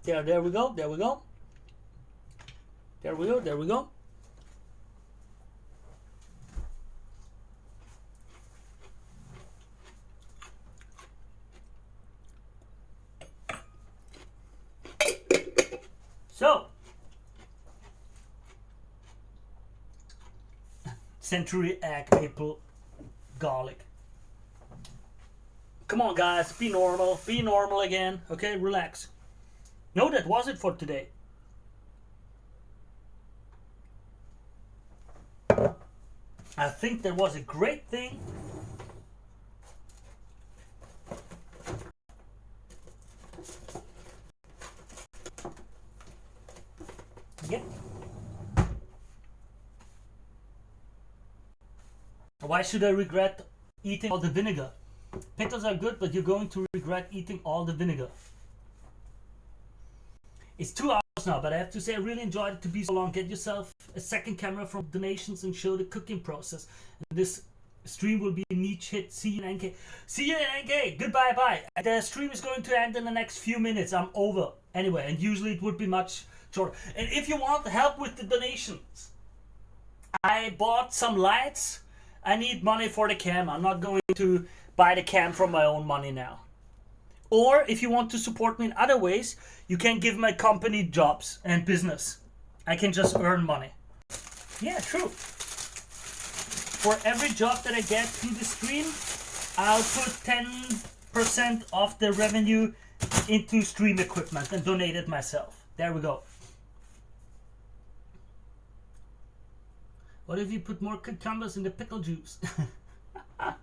There we go. There we go. There we go. There we go. So, century egg, maple, garlic. Come on, guys, be normal again. Okay, relax. No, that was it for today. I think that was a great thing. Yeah. Why should I regret eating all the vinegar? Pickles are good, but you're going to regret eating all the vinegar. It's 2 hours now, but I have to say I really enjoyed it to be so long. Get yourself a second camera from donations and show the cooking process. And this stream will be a niche hit. See you in NK. See you in NK. Goodbye, bye. The stream is going to end in the next few minutes. I'm over. Anyway, and usually it would be much shorter. And if you want help with the donations, I bought some lights. I need money for the cam. I'm not going to buy the cam from my own money now. Or if you want to support me in other ways, you can give my company jobs and business. I can just earn money. Yeah, true. For every job that I get through the stream, I'll put 10% of the revenue into stream equipment and donate it myself. There we go. What if you put more cucumbers in the pickle juice? The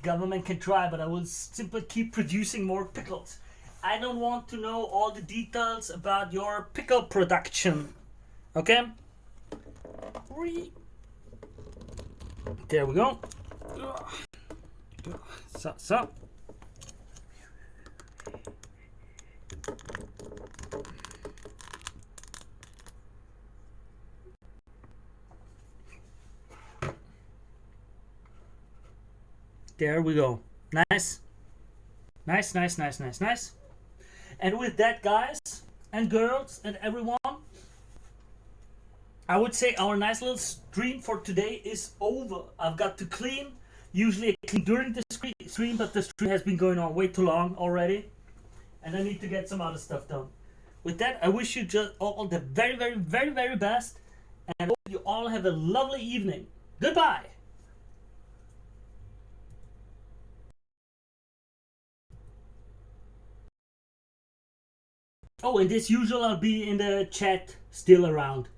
government can try, but I will simply keep producing more pickles. I don't want to know all the details about your pickle production. Okay? There we go. So. There we go. Nice. Nice. And with that, guys and girls and everyone, I would say our nice little stream for today is over. I've got to clean. Usually I clean during the stream, but the stream has been going on way too long already. And I need to get some other stuff done. With that, I wish you just all the very best. And hope you all have a lovely evening. Goodbye. Oh, and as usual, I'll be in the chat still around.